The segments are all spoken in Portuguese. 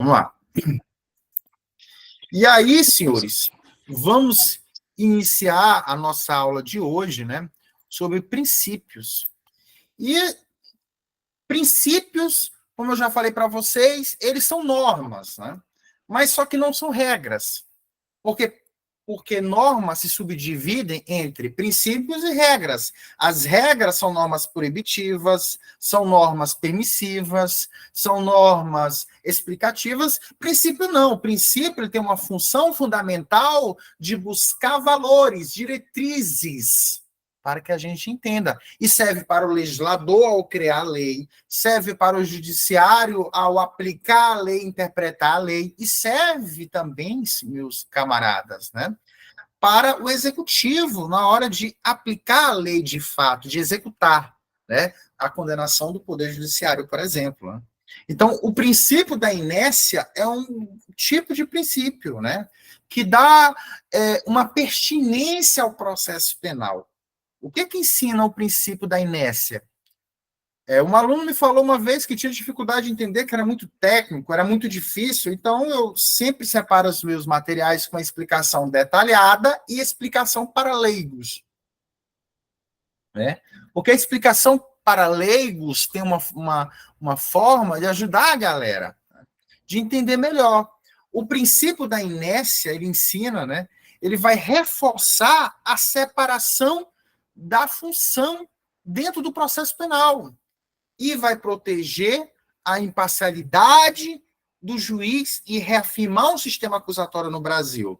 Vamos lá. E aí, senhores, vamos iniciar a nossa aula de hoje, né, sobre princípios. E princípios, como eu já falei para vocês, eles são normas, né? Mas só que não são regras. Porque normas se subdividem entre princípios e regras. As regras são normas proibitivas, são normas permissivas, são normas explicativas. Princípio não. O princípio ele tem uma função fundamental de buscar valores, diretrizes, para que a gente entenda. E serve para o legislador ao criar a lei, serve para o judiciário ao aplicar a lei, interpretar a lei, e serve também, meus camaradas, né, para o executivo na hora de aplicar a lei de fato, de executar, né, a condenação do Poder Judiciário, por exemplo. Né? Então, o princípio da inércia é um tipo de princípio, né, que dá uma pertinência ao processo penal. O que ensina o princípio da inércia? Um aluno me falou uma vez que tinha dificuldade de entender, que era muito técnico, era muito difícil, então eu sempre separo os meus materiais com explicação detalhada e explicação para leigos. Né? Porque a explicação para leigos tem uma forma de ajudar a galera, de entender melhor. O princípio da inércia, ele ensina, né? Ele vai reforçar a separação da função dentro do processo penal e vai proteger a imparcialidade do juiz e reafirmar um sistema acusatório no Brasil.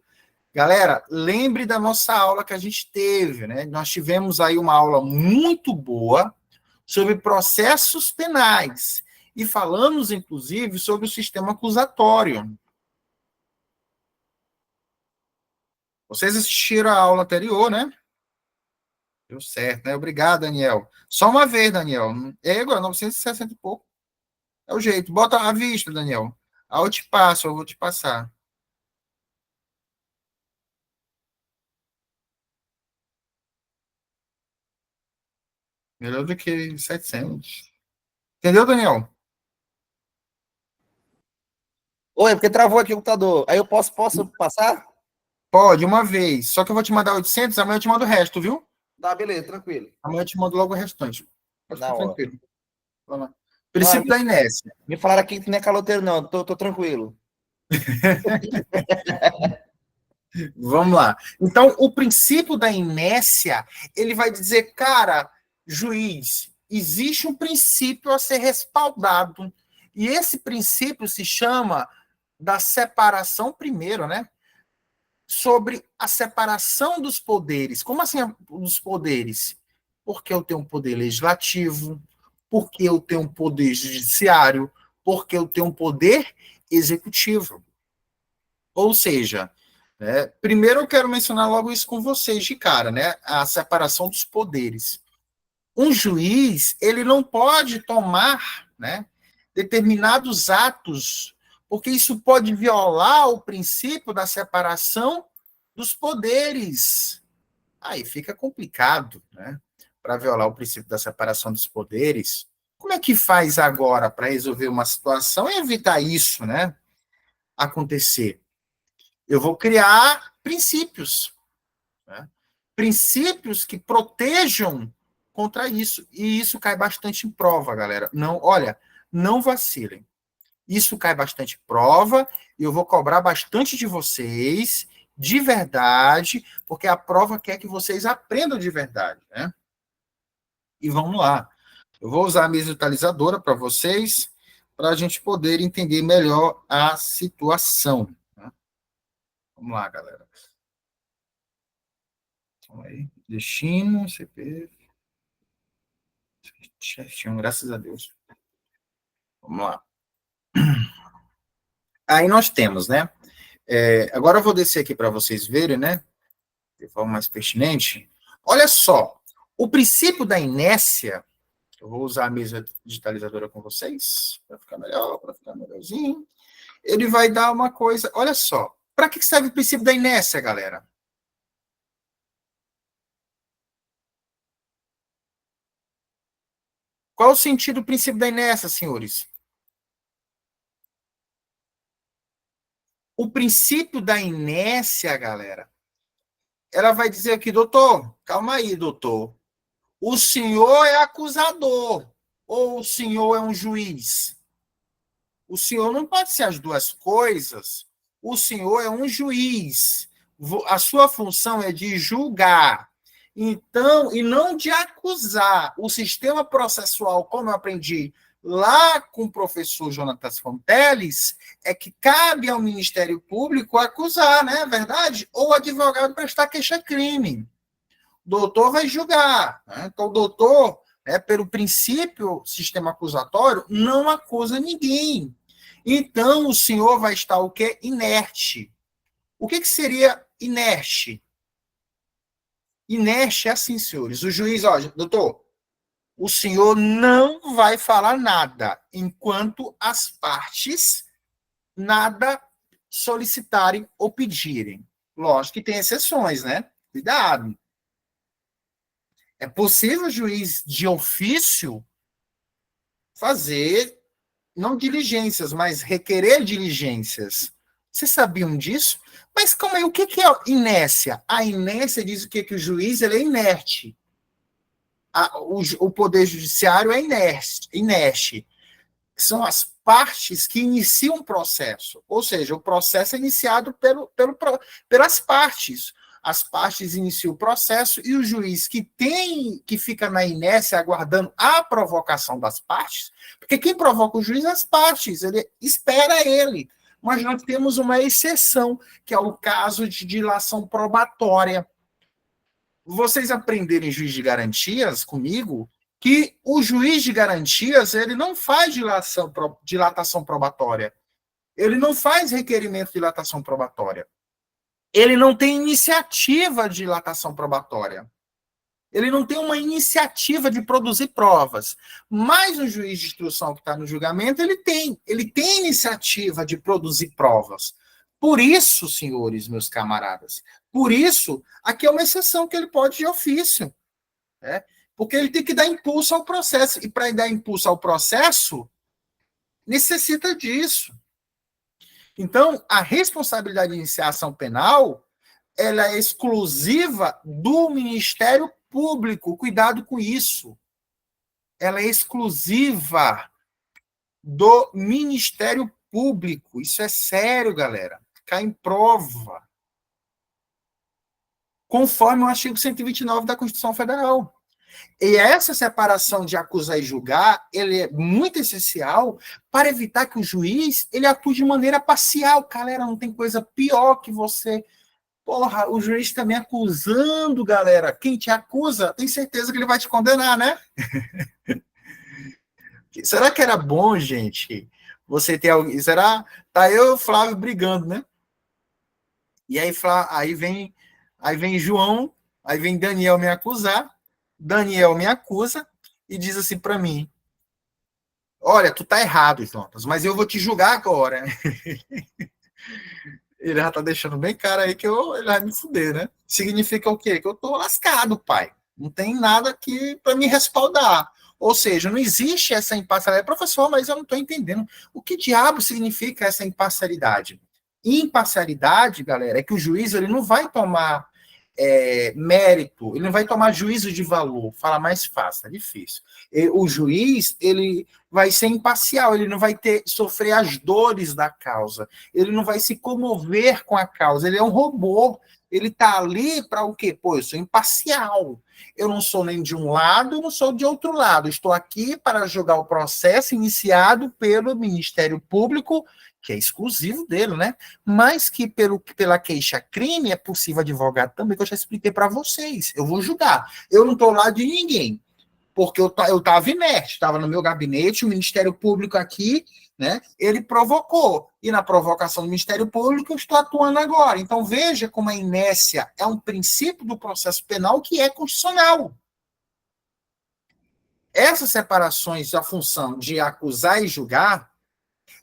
Galera, lembre da nossa aula que a gente teve, né? Nós tivemos aí uma aula muito boa sobre processos penais e falamos, inclusive, sobre o sistema acusatório. Vocês assistiram a aula anterior, né? Deu certo, né? Obrigado, Daniel. Só uma vez, Daniel. É agora, 960 e pouco. É o jeito. Bota à vista, Daniel. Aí eu te passo, eu vou te passar. Melhor do que 700. Entendeu, Daniel? Oi, porque travou aqui o computador. Aí eu posso passar? Pode, uma vez. Só que eu vou te mandar 800, amanhã eu te mando o resto, viu? Tá, beleza, tranquilo. Amanhã eu te mando logo o restante. Pode Na ficar hora. tranquilo. Vamos lá. Não, Princípio da inércia. me falaram aqui que não é caloteiro, não. Tô tranquilo. Vamos lá. Então, o princípio da inércia, ele vai dizer, cara, juiz, existe um princípio a ser respaldado. E esse princípio se chama da separação primeiro, né? Sobre a separação dos poderes. Como assim dos poderes? Porque eu tenho um poder legislativo, porque eu tenho um poder judiciário, porque eu tenho um poder executivo. Ou seja, né, primeiro eu quero mencionar logo isso com vocês de cara, né? A separação dos poderes. Um juiz, ele não pode tomar, né, determinados atos, porque isso pode violar o princípio da separação dos poderes. Aí fica complicado, né? Para violar o princípio da separação dos poderes. Como é que faz agora para resolver uma situação e evitar isso, né, acontecer? Eu vou criar princípios, né? Princípios que protejam contra isso. E isso cai bastante em prova, galera. Não, olha, não vacilem. Isso cai bastante em prova e eu vou cobrar bastante de vocês, de verdade, porque a prova quer que vocês aprendam de verdade, né? E vamos lá. Eu vou usar a minha digitalizadora para vocês, para a gente poder entender melhor a situação. Né? Vamos lá, galera. Vamos aí. Destino, CP. Certinho, graças a Deus. Vamos lá. Aí nós temos, né? Agora eu vou descer aqui para vocês verem, né? De forma mais pertinente. Olha só. O princípio da inércia, eu vou usar a mesa digitalizadora com vocês, para ficar melhor, para ficar melhorzinho. Ele vai dar uma coisa. Olha só. Para que serve o princípio da inércia, galera? Qual o sentido do princípio da inércia, senhores? O princípio da inércia, galera, ela vai dizer aqui, doutor, calma aí, doutor. O senhor é acusador ou o senhor é um juiz? O senhor não pode ser as duas coisas. O senhor é um juiz. A sua função é de julgar. Então, e não de acusar. O sistema processual, como eu aprendi lá com o professor Jonatas Fonteles, é que cabe ao Ministério Público acusar, não é verdade? Ou o advogado prestar queixa-crime. O doutor vai julgar. Né? Então, o doutor, pelo princípio sistema acusatório, não acusa ninguém. Então, o senhor vai estar o quê? Inerte. O que seria inerte? Inerte é assim, senhores. O juiz, ó, doutor, o senhor não vai falar nada enquanto as partes nada solicitarem ou pedirem. Lógico que tem exceções, né? Cuidado. É possível o juiz de ofício fazer, não diligências, mas requerer diligências. Vocês sabiam disso? Mas calma aí, o que é inércia? A inércia diz o quê? Que o juiz ele é inerte. O poder judiciário é inerte. São as partes que iniciam o processo. Ou seja, o processo é iniciado pelas partes. As partes iniciam o processo e o juiz que fica na inércia aguardando a provocação das partes, porque quem provoca o juiz é as partes, ele espera ele. Mas nós temos uma exceção, que é o caso de dilação probatória. Vocês aprenderem juiz de garantias comigo, que o juiz de garantias ele não faz dilatação probatória. Ele não faz requerimento de dilatação probatória. Ele não tem iniciativa de dilatação probatória. Ele não tem uma iniciativa de produzir provas. Mas o juiz de instrução que está no julgamento, ele tem. Ele tem iniciativa de produzir provas. Por isso, senhores, meus camaradas, por isso, aqui é uma exceção que ele pode de ofício. Né? Porque ele tem que dar impulso ao processo. E para dar impulso ao processo, necessita disso. Então, a responsabilidade de iniciação penal, ela é exclusiva do Ministério Público. Cuidado com isso. Ela é exclusiva do Ministério Público. Isso é sério, galera. Cai em prova. Conforme o artigo 129 da Constituição Federal. E essa separação de acusar e julgar, ele é muito essencial para evitar que o juiz ele atue de maneira parcial. Galera, não tem coisa pior que você... Porra, o juiz também acusando, galera. Quem te acusa, tem certeza que ele vai te condenar, né? Será que era bom, gente? Você ter alguém... Será? Tá eu e o Flávio brigando, né? E aí, aí vem João, aí vem Daniel me acusar. Daniel me acusa e diz assim para mim: olha, tu tá errado, Jonas, mas eu vou te julgar agora. Ele já tá deixando bem claro aí que ele vai me fuder, né? Significa o quê? Que eu tô lascado, pai. Não tem nada aqui para me respaldar. Ou seja, não existe essa imparcialidade. Professor, mas eu não estou entendendo. O que diabo significa essa imparcialidade? Imparcialidade, galera, é que o juiz ele não vai tomar mérito, ele não vai tomar juízo de valor, fala mais fácil, é difícil. O juiz, ele vai ser imparcial, ele não vai sofrer as dores da causa, ele não vai se comover com a causa, ele é um robô, ele está ali para o quê? Pô, eu sou imparcial, eu não sou nem de um lado, não sou de outro lado, estou aqui para julgar o processo iniciado pelo Ministério Público, que é exclusivo dele, né? Mas que pela queixa-crime é possível advogado também, que eu já expliquei para vocês. Eu vou julgar. Eu não estou lá de ninguém, porque eu estava inerte, estava no meu gabinete, o Ministério Público aqui, né? Ele provocou. E na provocação do Ministério Público eu estou atuando agora. Então veja como a inércia é um princípio do processo penal que é constitucional. Essas separações da função de acusar e julgar,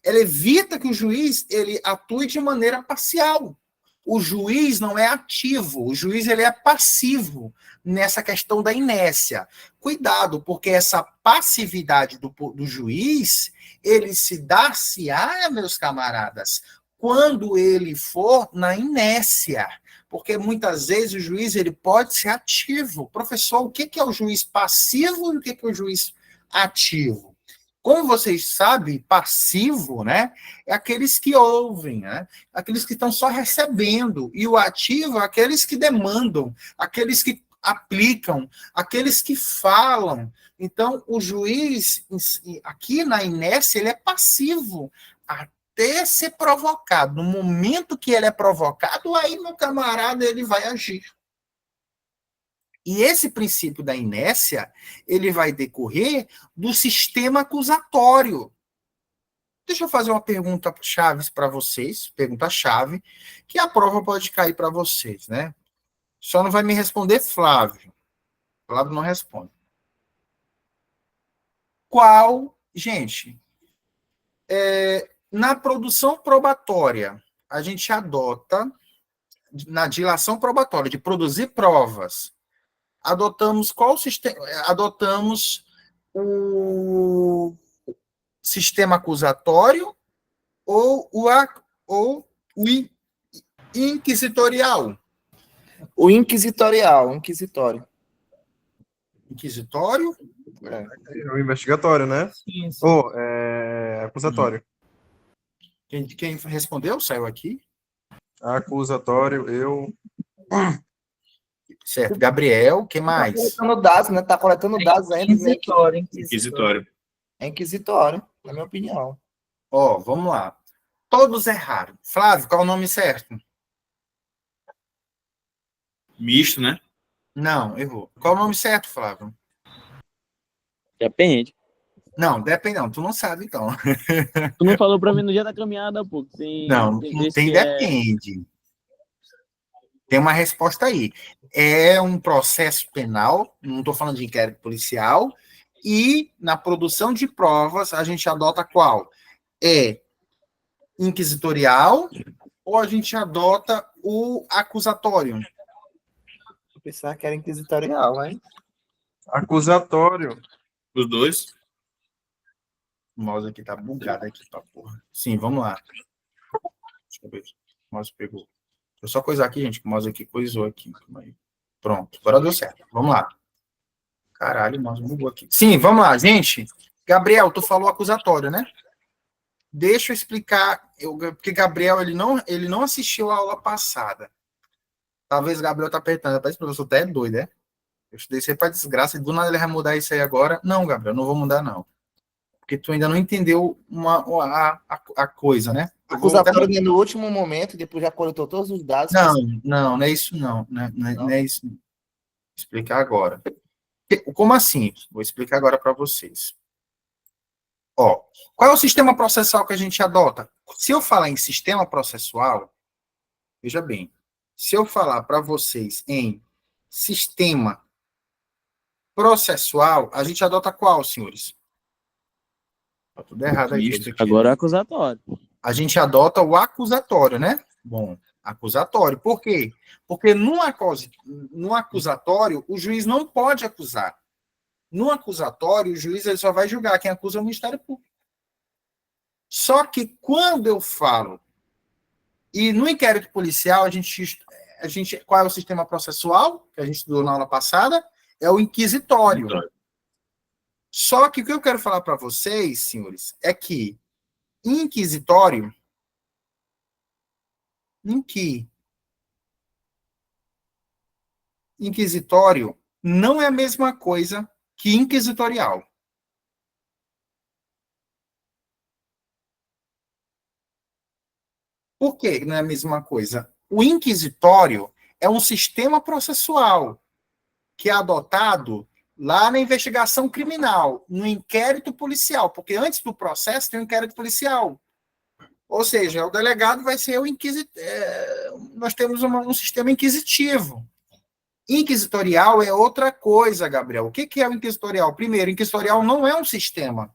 ela evita que o juiz ele atue de maneira parcial. O juiz não é ativo, o juiz ele é passivo nessa questão da inércia. Cuidado, porque essa passividade do juiz, ele se dar-se-á, meus camaradas, quando ele for na inércia, porque muitas vezes o juiz ele pode ser ativo. Professor, o que é o juiz passivo e o que é o juiz ativo? Como vocês sabem, passivo, né, é aqueles que ouvem, né, aqueles que estão só recebendo, e o ativo é aqueles que demandam, aqueles que aplicam, aqueles que falam. Então, o juiz, aqui na inércia, ele é passivo, até ser provocado. No momento que ele é provocado, aí, meu camarada, ele vai agir. E esse princípio da inércia, ele vai decorrer do sistema acusatório. Deixa eu fazer uma pergunta chave para vocês, pergunta-chave, que a prova pode cair para vocês, né? Só não vai me responder Flávio. Flávio não responde. Gente, na produção probatória, a gente adota, na dilação probatória, de produzir provas, adotamos qual sistema? Adotamos o sistema acusatório ou o inquisitorial? O inquisitorial, inquisitório. Inquisitório? É o investigatório, né? Sim. Ou acusatório. Quem respondeu saiu aqui? Acusatório, eu... Certo. Gabriel, quem mais? Tá coletando dados, né? Tá coletando dados ainda. Inquisitório. É inquisitório, na minha opinião. Ó, vamos lá. Todos erraram. Flávio, qual é o nome certo? Misto, né? Não, errou. Qual é o nome certo, Flávio? Depende. Não, depende não. Tu não sabe, então. Tu não falou pra mim no dia da caminhada, pô. Não tem depende. Tem uma resposta aí. É um processo penal, não estou falando de inquérito policial, e na produção de provas a gente adota qual? É inquisitorial ou a gente adota o acusatório? Eu pensava que era inquisitorial, hein? Acusatório. Os dois. O mouse aqui tá bugado aqui, tá porra. Sim, vamos lá. Deixa eu ver. O mouse pegou. Deixa eu só coisar aqui, gente, que o mouse aqui coisou aqui. Pronto, agora deu certo. Vamos lá. Caralho, o mouse bugou aqui. Sim, vamos lá, gente. Gabriel, tu falou acusatório, né? Deixa eu explicar, porque Gabriel, ele não assistiu a aula passada. Talvez o Gabriel tá apertando, parece que o professor até é doido, né? Eu estudei isso aí pra desgraça, e do nada ele vai mudar isso aí agora. Não, Gabriel, não vou mudar, não. Porque tu ainda não entendeu a coisa, né? Acusatório até... no último momento, depois já coletou todos os dados. Não é isso, não. Não é isso. Vou explicar agora. Como assim? Vou explicar agora para vocês. Ó, qual é o sistema processual que a gente adota? Se eu falar em sistema processual, veja bem, se eu falar para vocês em sistema processual, a gente adota qual, senhores? Tá tudo errado aí. Agora é acusatório. A gente adota o acusatório, né? Bom, acusatório. Por quê? Porque no acusatório, o juiz não pode acusar. No acusatório, o juiz ele só vai julgar quem acusa é o Ministério Público. Só que quando eu falo, e no inquérito policial, a gente qual é o sistema processual que a gente estudou na aula passada? É o inquisitório. Só que o que eu quero falar para vocês, senhores, é que inquisitório não é a mesma coisa que inquisitorial. Por que não é a mesma coisa? O inquisitório é um sistema processual que é adotado lá na investigação criminal, no inquérito policial, porque antes do processo tem o inquérito policial. Ou seja, o delegado vai ser o nós temos um sistema inquisitivo. Inquisitorial é outra coisa, Gabriel. O que é o inquisitorial? Primeiro, inquisitorial não é um sistema.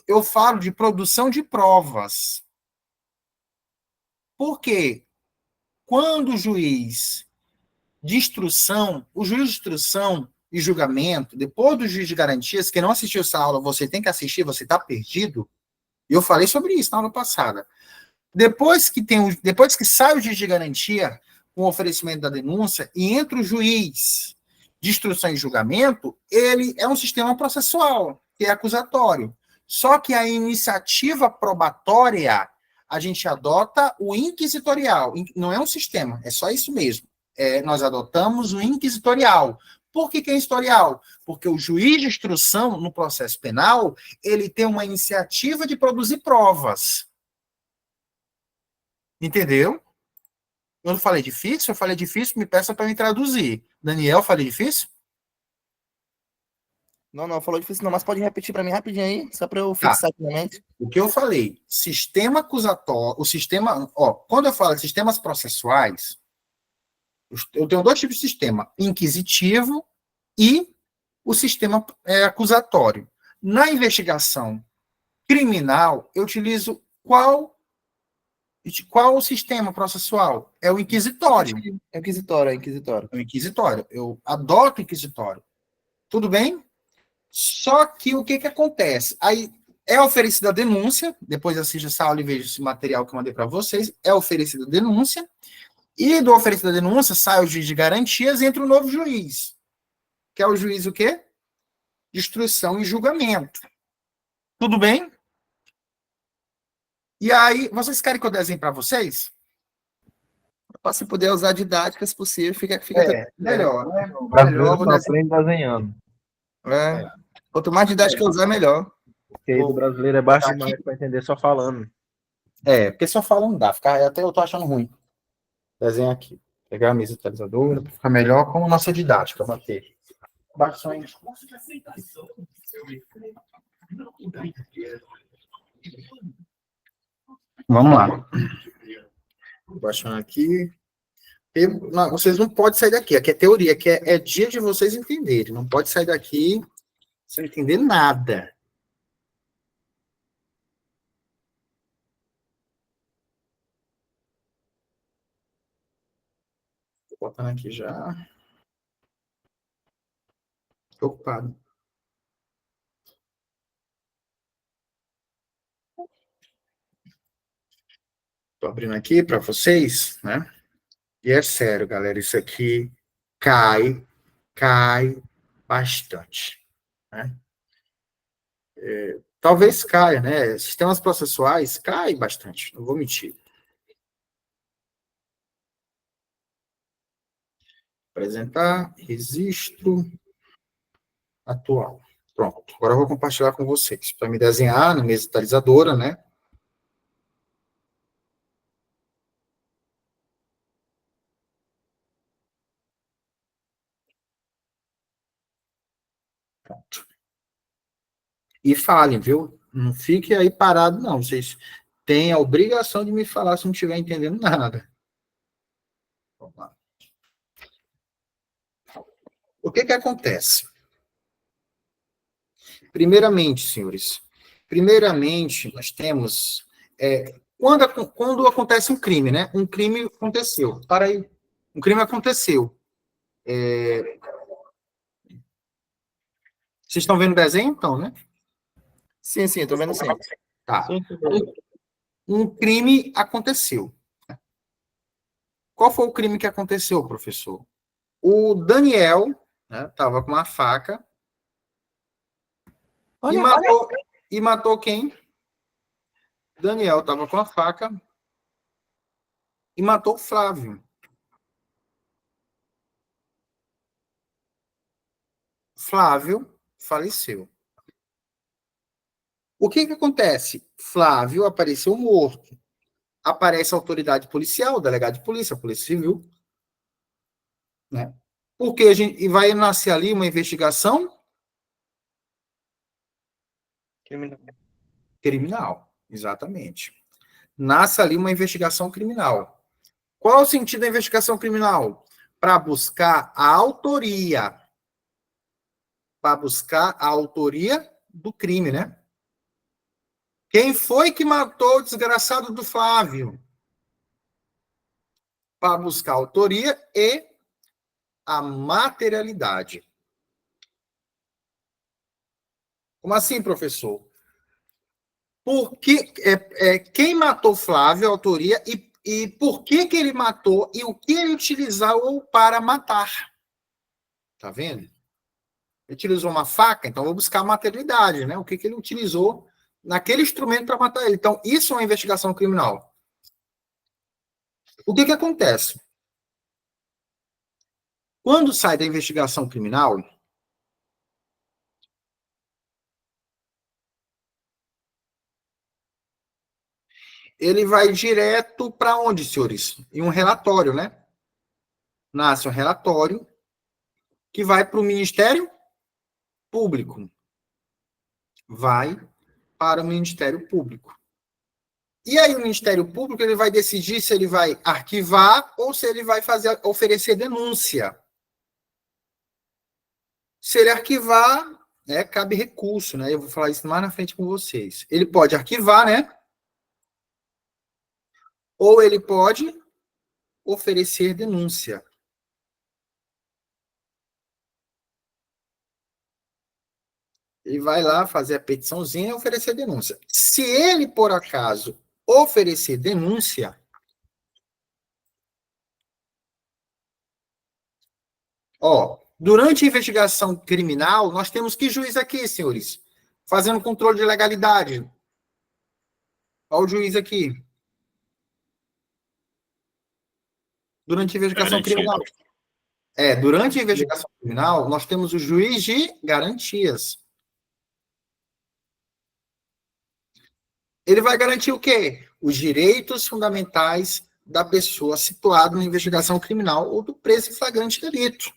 Eu falo de produção de provas. Por quê? Quando o juiz de instrução e julgamento, depois do juiz de garantias, quem não assistiu essa aula, você tem que assistir, você está perdido. Eu falei sobre isso na aula passada. Depois que sai o juiz de garantia com o oferecimento da denúncia e entra o juiz de instrução e julgamento, ele é um sistema processual, que é acusatório. Só que a iniciativa probatória, a gente adota o inquisitorial. Não é um sistema, é só isso mesmo. Nós adotamos o inquisitorial. Por que é inquisitorial? Porque o juiz de instrução, no processo penal, ele tem uma iniciativa de produzir provas. Entendeu? Eu não falei difícil? Eu falei difícil, me peça para me traduzir. Daniel, falei difícil? Não, falou difícil não, mas pode repetir para mim rapidinho aí, só para eu Tá. fixar aqui na mente. O que eu falei? Sistema acusatório, o sistema... quando eu falo de sistemas processuais, eu tenho dois tipos de sistema, inquisitivo e o sistema acusatório. Na investigação criminal, eu utilizo qual o sistema processual? É o inquisitório. É inquisitório. É o inquisitório. Eu adoto o inquisitório. Tudo bem? Só que o que acontece? Aí é oferecida a denúncia, depois assista essa aula e veja esse material que eu mandei para vocês, é oferecida a denúncia, e do oferecido da denúncia sai o juiz de garantias e entra o novo juiz, que é o juiz o quê? De instrução e julgamento. Tudo bem? E aí, vocês querem que eu desenhe para vocês? Se puder usar didáticas possível, fica melhor, né? O brasileiro Melhor, só aprende desenhando. Quanto mais didática eu usar, melhor. Porque aí do brasileiro é baixo demais para entender só falando. Porque só fala não dá. Até eu tô achando ruim. Desenho aqui. Pegar a mesa atualizadora para ficar melhor com a nossa didática. Bater. Baixões. Vamos lá. Baixando aqui. Não, vocês não podem sair daqui. Aqui é teoria. Aqui é dia de vocês entenderem. Não pode sair daqui sem entender nada. Tô botando aqui já. Tô ocupado. Tô abrindo aqui para vocês, né? E é sério, galera, isso aqui cai bastante, né? Talvez caia, né? Sistemas processuais cai bastante, não vou mentir. Apresentar registro atual. Pronto, agora eu vou compartilhar com vocês, para me desenhar na mesa atualizadora, né? Pronto. E falem, viu? Não fique aí parado, não. Vocês têm a obrigação de me falar se não estiver entendendo nada. Vamos lá. O que acontece? Primeiramente, senhores, nós temos... quando acontece um crime, né? Um crime aconteceu. Para aí. Um crime aconteceu. Vocês estão vendo o desenho, então, né? Sim, estou vendo sim. Tá. Um crime aconteceu. Qual foi o crime que aconteceu, professor? O Daniel estava com uma faca e matou quem? Daniel estava com a faca e matou o Flávio. Flávio faleceu. O que acontece? Flávio apareceu morto. Aparece a autoridade policial, o delegado de polícia, a polícia civil, né? Porque e vai nascer ali uma investigação criminal, exatamente. Nasce ali uma investigação criminal. Qual é o sentido da investigação criminal? Para buscar a autoria. Para buscar a autoria do crime, né? Quem foi que matou o desgraçado do Flávio? Para buscar a autoria e a materialidade. Como assim, professor? Quem matou Flávio, a autoria, e por que ele matou e o que ele utilizou para matar. Tá vendo? Ele utilizou uma faca, então vou buscar a materialidade, né? O que ele utilizou naquele instrumento para matar ele. Então, isso é uma investigação criminal. O que acontece? Quando sai da investigação criminal, ele vai direto para onde, senhores? Em um relatório, né? Nasce um relatório que vai para o Ministério Público. Vai para o Ministério Público. E aí o Ministério Público ele vai decidir se ele vai arquivar ou se ele vai oferecer denúncia. Se ele arquivar, né, cabe recurso, né? Eu vou falar isso mais na frente com vocês. Ele pode arquivar, né? Ou ele pode oferecer denúncia. Ele vai lá fazer a petiçãozinha e oferecer denúncia. Se ele, por acaso, oferecer denúncia, durante a investigação criminal, nós temos que juiz aqui, senhores? Fazendo controle de legalidade. Olha o juiz aqui. Durante a investigação criminal. Durante a investigação criminal, nós temos o juiz de garantias. Ele vai garantir o quê? Os direitos fundamentais da pessoa situada na investigação criminal ou do preso em flagrante delito.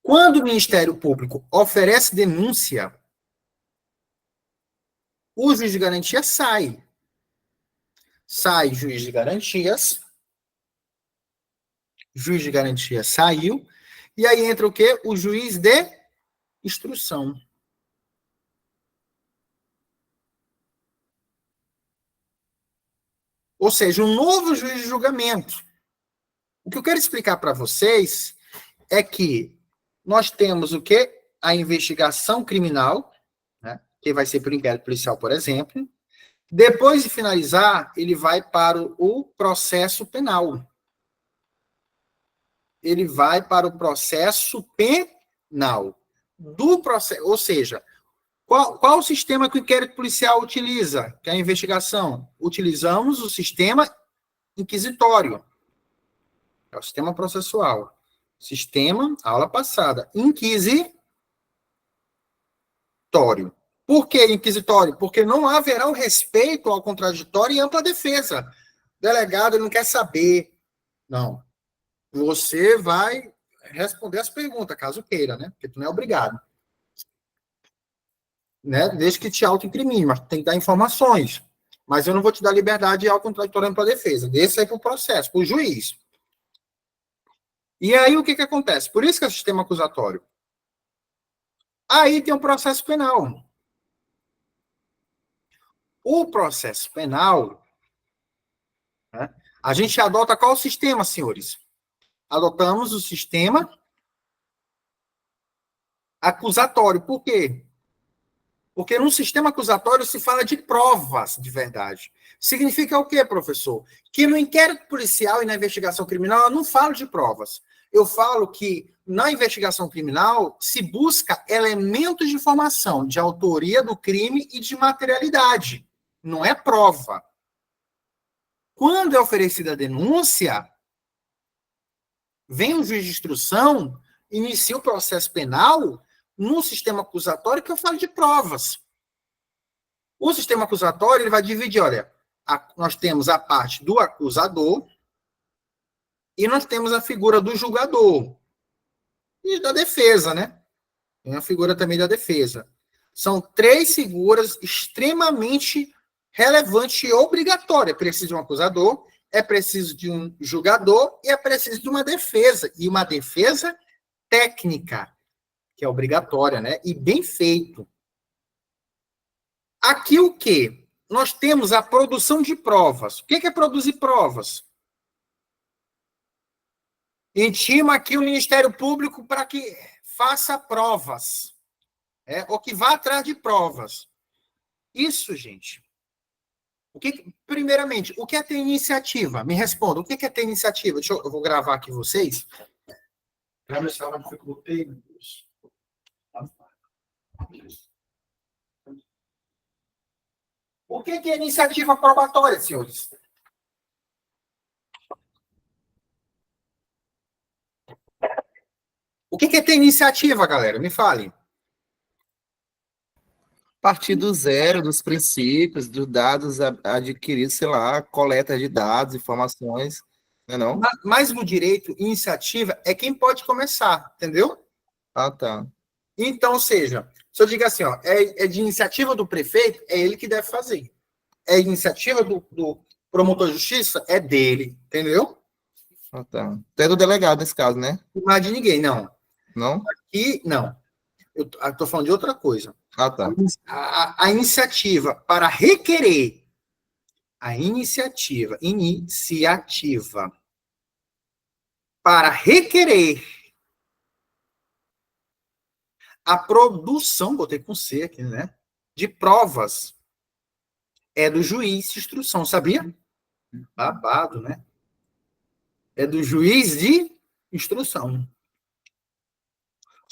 Quando o Ministério Público oferece denúncia, o juiz de garantia sai. Sai juiz de garantias. Juiz de garantia saiu. E aí entra o quê? O juiz de instrução. Ou seja, um novo juiz de julgamento. O que eu quero explicar para vocês é que nós temos o quê? A investigação criminal, né? Que vai ser pelo inquérito policial, por exemplo. Depois de finalizar, ele vai para o processo penal. Ele vai para o processo penal. Do processo, ou seja, qual o sistema que o inquérito policial utiliza? Que é a investigação. Utilizamos o sistema inquisitório. É o sistema processual. Sistema, aula passada. Inquisitório. Por que inquisitório? Porque não haverá o respeito ao contraditório e ampla defesa. O delegado não quer saber. Não. Você vai responder as perguntas, caso queira, né? Porque tu não é obrigado. Né? Desde que te auto-incrimine, mas tem que dar informações. Mas eu não vou te dar liberdade ao contraditório e ampla defesa. Deixa aí para o processo, para o juiz. E aí o que acontece? Por isso que é o sistema acusatório. Aí tem um processo penal. O processo penal, né, a gente adota qual sistema, senhores? Adotamos o sistema acusatório. Por quê? Porque no sistema acusatório se fala de provas de verdade. Significa o quê, professor? Que no inquérito policial e na investigação criminal eu não falo de provas. Eu falo que na investigação criminal se busca elementos de informação, de autoria do crime e de materialidade. Não é prova. Quando é oferecida a denúncia, vem o juiz de instrução, inicia o processo penal no sistema acusatório que eu falo de provas. O sistema acusatório ele vai dividir, olha, nós temos a parte do acusador e nós temos a figura do julgador e da defesa, né? Tem a figura também da defesa. São três figuras extremamente relevantes e obrigatórias. É preciso de um acusador, é preciso de um julgador e é preciso de uma defesa. E uma defesa técnica, que é obrigatória, né? E bem feito. Aqui o quê? Nós temos a produção de provas. O que é produzir provas? Intima aqui o Ministério Público para que faça provas, ou que vá atrás de provas. Isso, gente. Primeiramente, o que é ter iniciativa? Me responda, o que é ter iniciativa? Eu vou gravar aqui vocês. Grava esse áudio que eu botei, meu Deus. O que é iniciativa probatória, senhores? O que é ter iniciativa, galera? Me falem. Partir do zero, dos princípios, dos dados adquiridos, sei lá, coleta de dados, informações, não é não? Mas no direito, iniciativa é quem pode começar, entendeu? Ah, tá. Então, ou seja, se eu digo assim, ó, é de iniciativa do prefeito, é ele que deve fazer. É iniciativa do promotor de justiça, é dele, entendeu? Ah, tá. Até do delegado nesse caso, né? Não é de ninguém, não. Não? Aqui, não. Eu estou falando de outra coisa. Ah, tá. A iniciativa para requerer, iniciativa para requerer a produção, botei com C aqui, né? De provas é do juiz de instrução, sabia? Babado, né? É do juiz de instrução.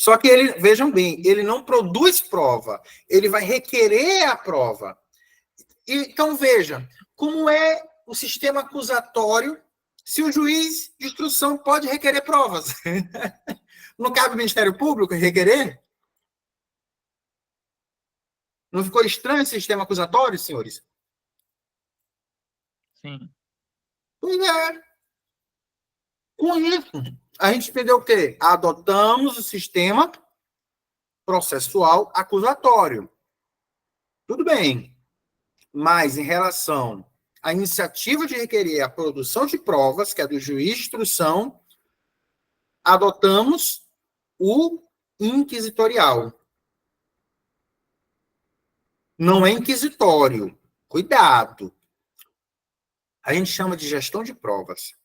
Só que ele, vejam bem, ele não produz prova, ele vai requerer a prova. Então, veja, como é o sistema acusatório se o juiz de instrução pode requerer provas? Não cabe ao Ministério Público requerer? Não ficou estranho esse sistema acusatório, senhores? Sim. Pois é. Com isso, a gente entendeu o quê? Adotamos o sistema processual acusatório. Tudo bem. Mas em relação à iniciativa de requerer a produção de provas, que é do juiz de instrução, adotamos o inquisitorial. Não é inquisitório. Cuidado. A gente chama de gestão de provas.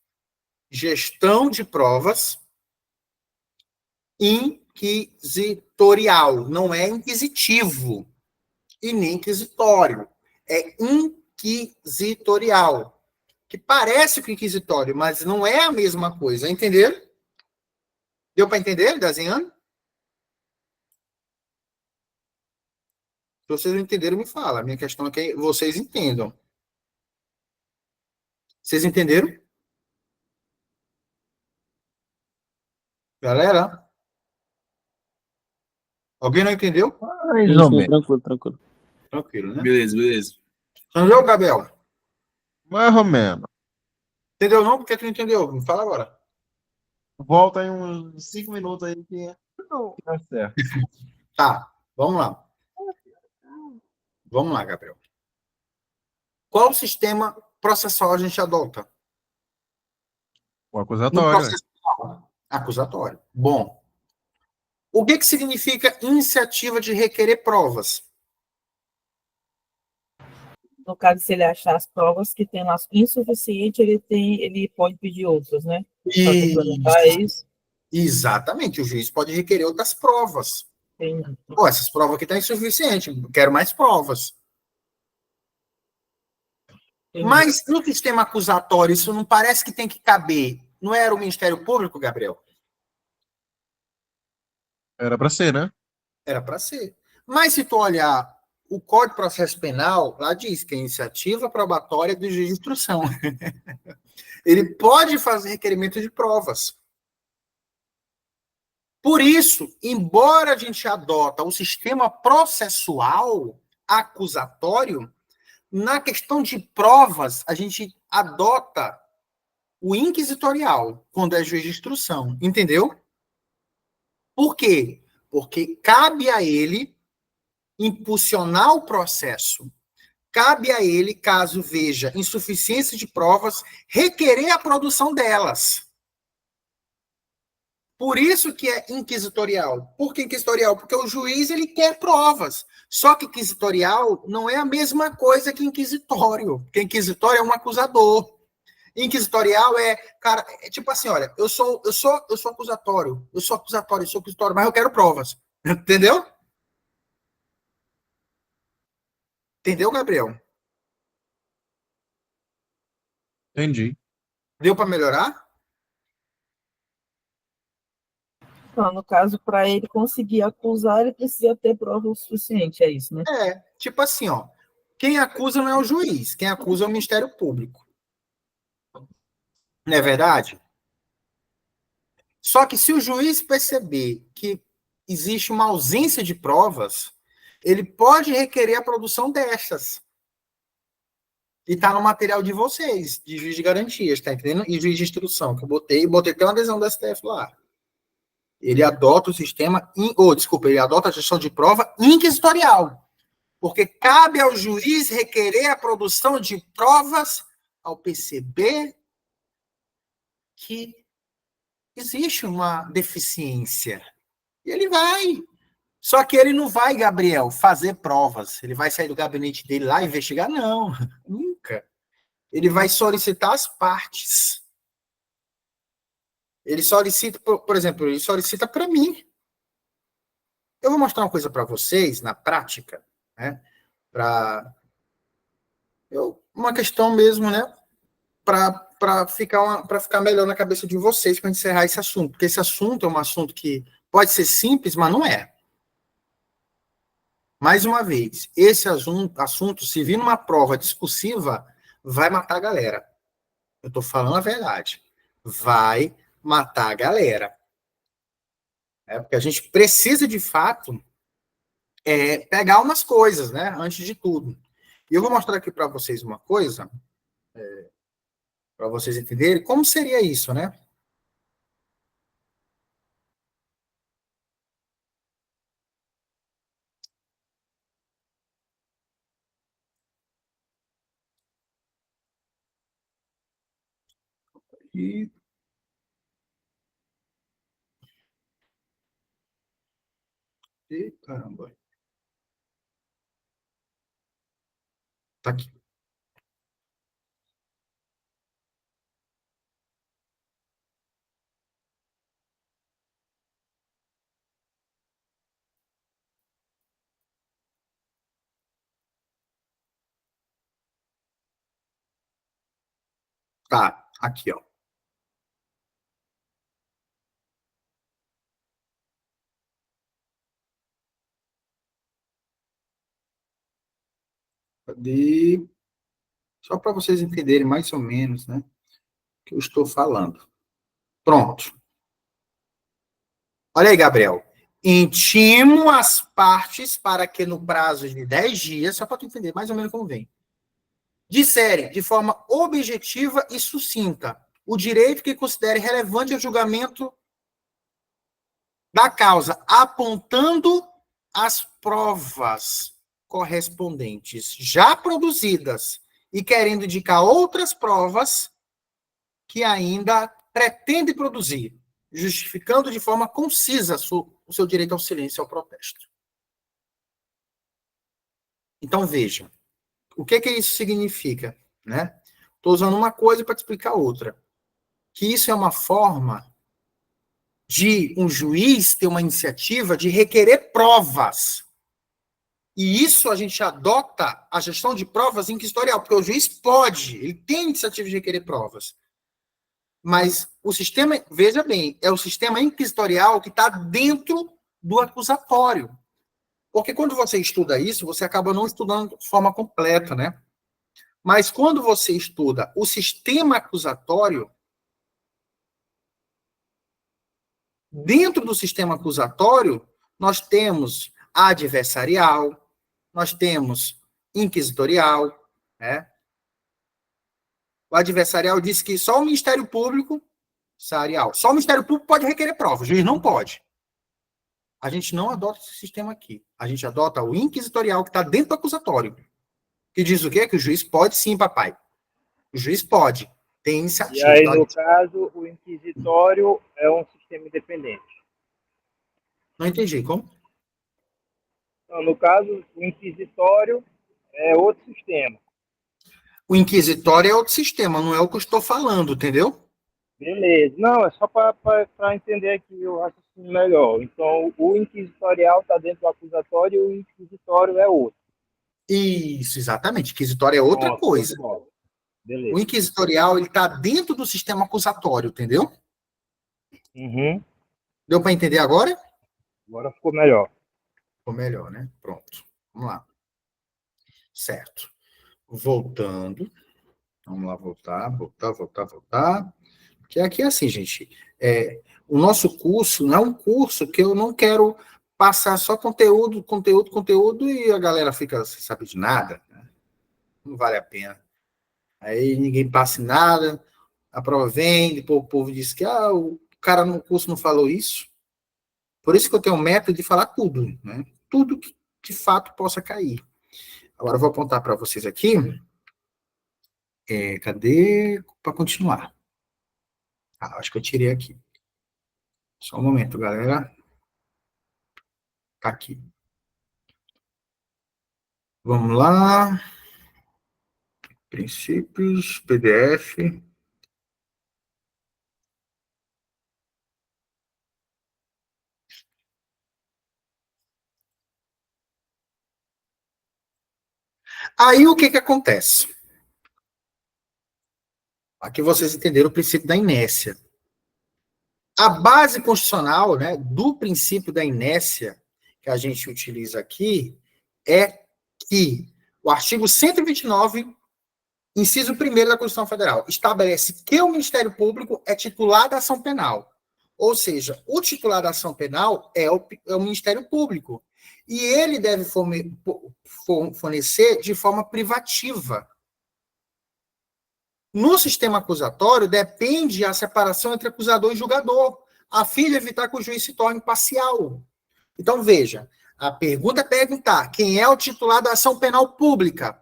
Gestão de provas inquisitorial. Não é inquisitivo e nem inquisitório. É inquisitorial. Que parece com inquisitório, mas não é a mesma coisa. Entenderam? Deu para entender, desenhando? Se vocês não entenderam, me fala. A minha questão é que vocês entendam. Vocês entenderam? Galera? Alguém não entendeu? Mais Sim, ou sim, menos. tranquilo, tranquilo. Tranquilo, né? Beleza, beleza. Entendeu, Gabriel? Mais ou menos. Entendeu não? Por que tu não entendeu? Me fala agora. Volta aí uns 5 minutos aí que não tá certo. Tá, vamos lá. Vamos lá, Gabriel. Qual o sistema processual a gente adota? O No acusatório. processual acusatório. Bom, o que significa iniciativa de requerer provas? No caso, se ele achar as provas que tem lá insuficiente, ele pode pedir outras, né? Para complementar isso. Exatamente, o juiz pode requerer outras provas. Entendi. Pô, essas provas aqui estão insuficientes, quero mais provas. Mas no sistema acusatório, isso não parece que tem que caber. Não era o Ministério Público, Gabriel? Era pra ser, né? Era para ser. Mas se tu olhar o Código de Processo Penal, lá diz que é iniciativa probatória do juiz de instrução. Ele pode fazer requerimento de provas. Por isso, embora a gente adota o sistema processual acusatório, na questão de provas, a gente adota o inquisitorial, quando é juiz de instrução. Entendeu? Por quê? Porque cabe a ele impulsionar o processo. Cabe a ele, caso veja insuficiência de provas, requerer a produção delas. Por isso que é inquisitorial. Por que inquisitorial? Porque o juiz ele quer provas. Só que inquisitorial não é a mesma coisa que inquisitório. Porque inquisitório é um acusador. Inquisitorial é, cara, é tipo assim, olha, eu sou acusatório, eu sou acusatório, mas eu quero provas. Entendeu? Entendeu, Gabriel? Entendi. Deu para melhorar? Então, no caso, para ele conseguir acusar, ele precisa ter prova o suficiente, é isso, né? Tipo assim, ó. Quem acusa não é o juiz, quem acusa é o Ministério Público. Não é verdade? Só que se o juiz perceber que existe uma ausência de provas, ele pode requerer a produção destas. E está no material de vocês, de juiz de garantias, tá entendendo? E juiz de instrução, que eu botei até uma adesão do STF lá. Ele adota o sistema, ele adota a gestão de prova inquisitorial. Porque cabe ao juiz requerer a produção de provas ao perceber que existe uma deficiência. E ele vai. Só que ele não vai, Gabriel, fazer provas. Ele vai sair do gabinete dele lá e investigar? Não, nunca. Ele vai solicitar as partes. Ele solicita, por exemplo, ele solicita para mim. Eu vou mostrar uma coisa para vocês, na prática, né? Uma questão mesmo, né? Para ficar melhor na cabeça de vocês, para encerrar esse assunto. Porque esse assunto é um assunto que pode ser simples, mas não é. Mais uma vez, esse assunto, se vir numa prova discursiva, vai matar a galera. Eu estou falando a verdade. Vai matar a galera. Porque a gente precisa, de fato, pegar umas coisas, né? Antes de tudo. E eu vou mostrar aqui para vocês uma coisa, para vocês entenderem como seria isso, né? E caramba. Tá aqui. Tá, aqui, ó. Cadê? Só para vocês entenderem mais ou menos, né? O que eu estou falando. Pronto. Olha aí, Gabriel. Intimo as partes para que no prazo de 10 dias, só para tu entender mais ou menos como vem, disserem de forma objetiva e sucinta o direito que considere relevante ao julgamento da causa, apontando as provas correspondentes já produzidas e querendo indicar outras provas que ainda pretende produzir, justificando de forma concisa o seu direito ao silêncio e ao protesto. Então, veja, o que isso significa? Né? Estou usando uma coisa para te explicar outra. Que isso é uma forma de um juiz ter uma iniciativa de requerer provas. E isso a gente adota a gestão de provas inquisitorial, porque o juiz pode, ele tem iniciativa de requerer provas. Mas o sistema, veja bem, é o sistema inquisitorial que está dentro do acusatório. Porque quando você estuda isso, você acaba não estudando de forma completa, né? Mas quando você estuda o sistema acusatório, dentro do sistema acusatório, nós temos adversarial, nós temos inquisitorial, né? O adversarial diz que só o Ministério Público, só o Ministério Público pode requerer prova, o juiz não pode. A gente não adota esse sistema aqui. A gente adota o inquisitorial, que está dentro do acusatório. Que diz o quê? Que o juiz pode sim, papai. O juiz pode. Tem iniciativa. E aí, no caso, o inquisitório é um sistema independente. Não entendi. Como? Então, no caso, o inquisitório é outro sistema. O inquisitório é outro sistema, não é o que eu estou falando, entendeu? Beleza. Não, é só para entender aqui o raciocínio melhor. Então, o inquisitorial está dentro do acusatório e o inquisitório é outro. Isso, exatamente. Inquisitório é outra Pronto, coisa. show de bola. O Beleza. inquisitorial, ele está dentro do sistema acusatório, entendeu? Uhum. Deu para entender agora? Agora ficou melhor. Ou melhor, né? Pronto. Vamos lá. Certo. Voltando. Vamos lá, voltar. Porque aqui é assim, gente. O nosso curso não é um curso que eu não quero passar só conteúdo, e a galera fica sem saber de nada. Né? Não vale a pena. Aí ninguém passa em nada, a prova vem, depois o povo diz que o cara no curso não falou isso. Por isso que eu tenho um método de falar tudo, né? Tudo que de fato possa cair. Agora eu vou apontar para vocês aqui. Cadê? Para continuar. Acho que eu tirei aqui. Só um momento, galera. Tá aqui. Vamos lá. Princípios, PDF. Aí o que acontece? Aqui vocês entenderam o princípio da inércia. A base constitucional, né, do princípio da inércia que a gente utiliza aqui é que o artigo 129, inciso 1º da Constituição Federal, estabelece que o Ministério Público é titular da ação penal. Ou seja, o titular da ação penal é o Ministério Público. E ele deve fornecer de forma privativa. No sistema acusatório, depende a separação entre acusador e julgador, a fim de evitar que o juiz se torne parcial. Então, veja, a pergunta é perguntar: quem é o titular da ação penal pública?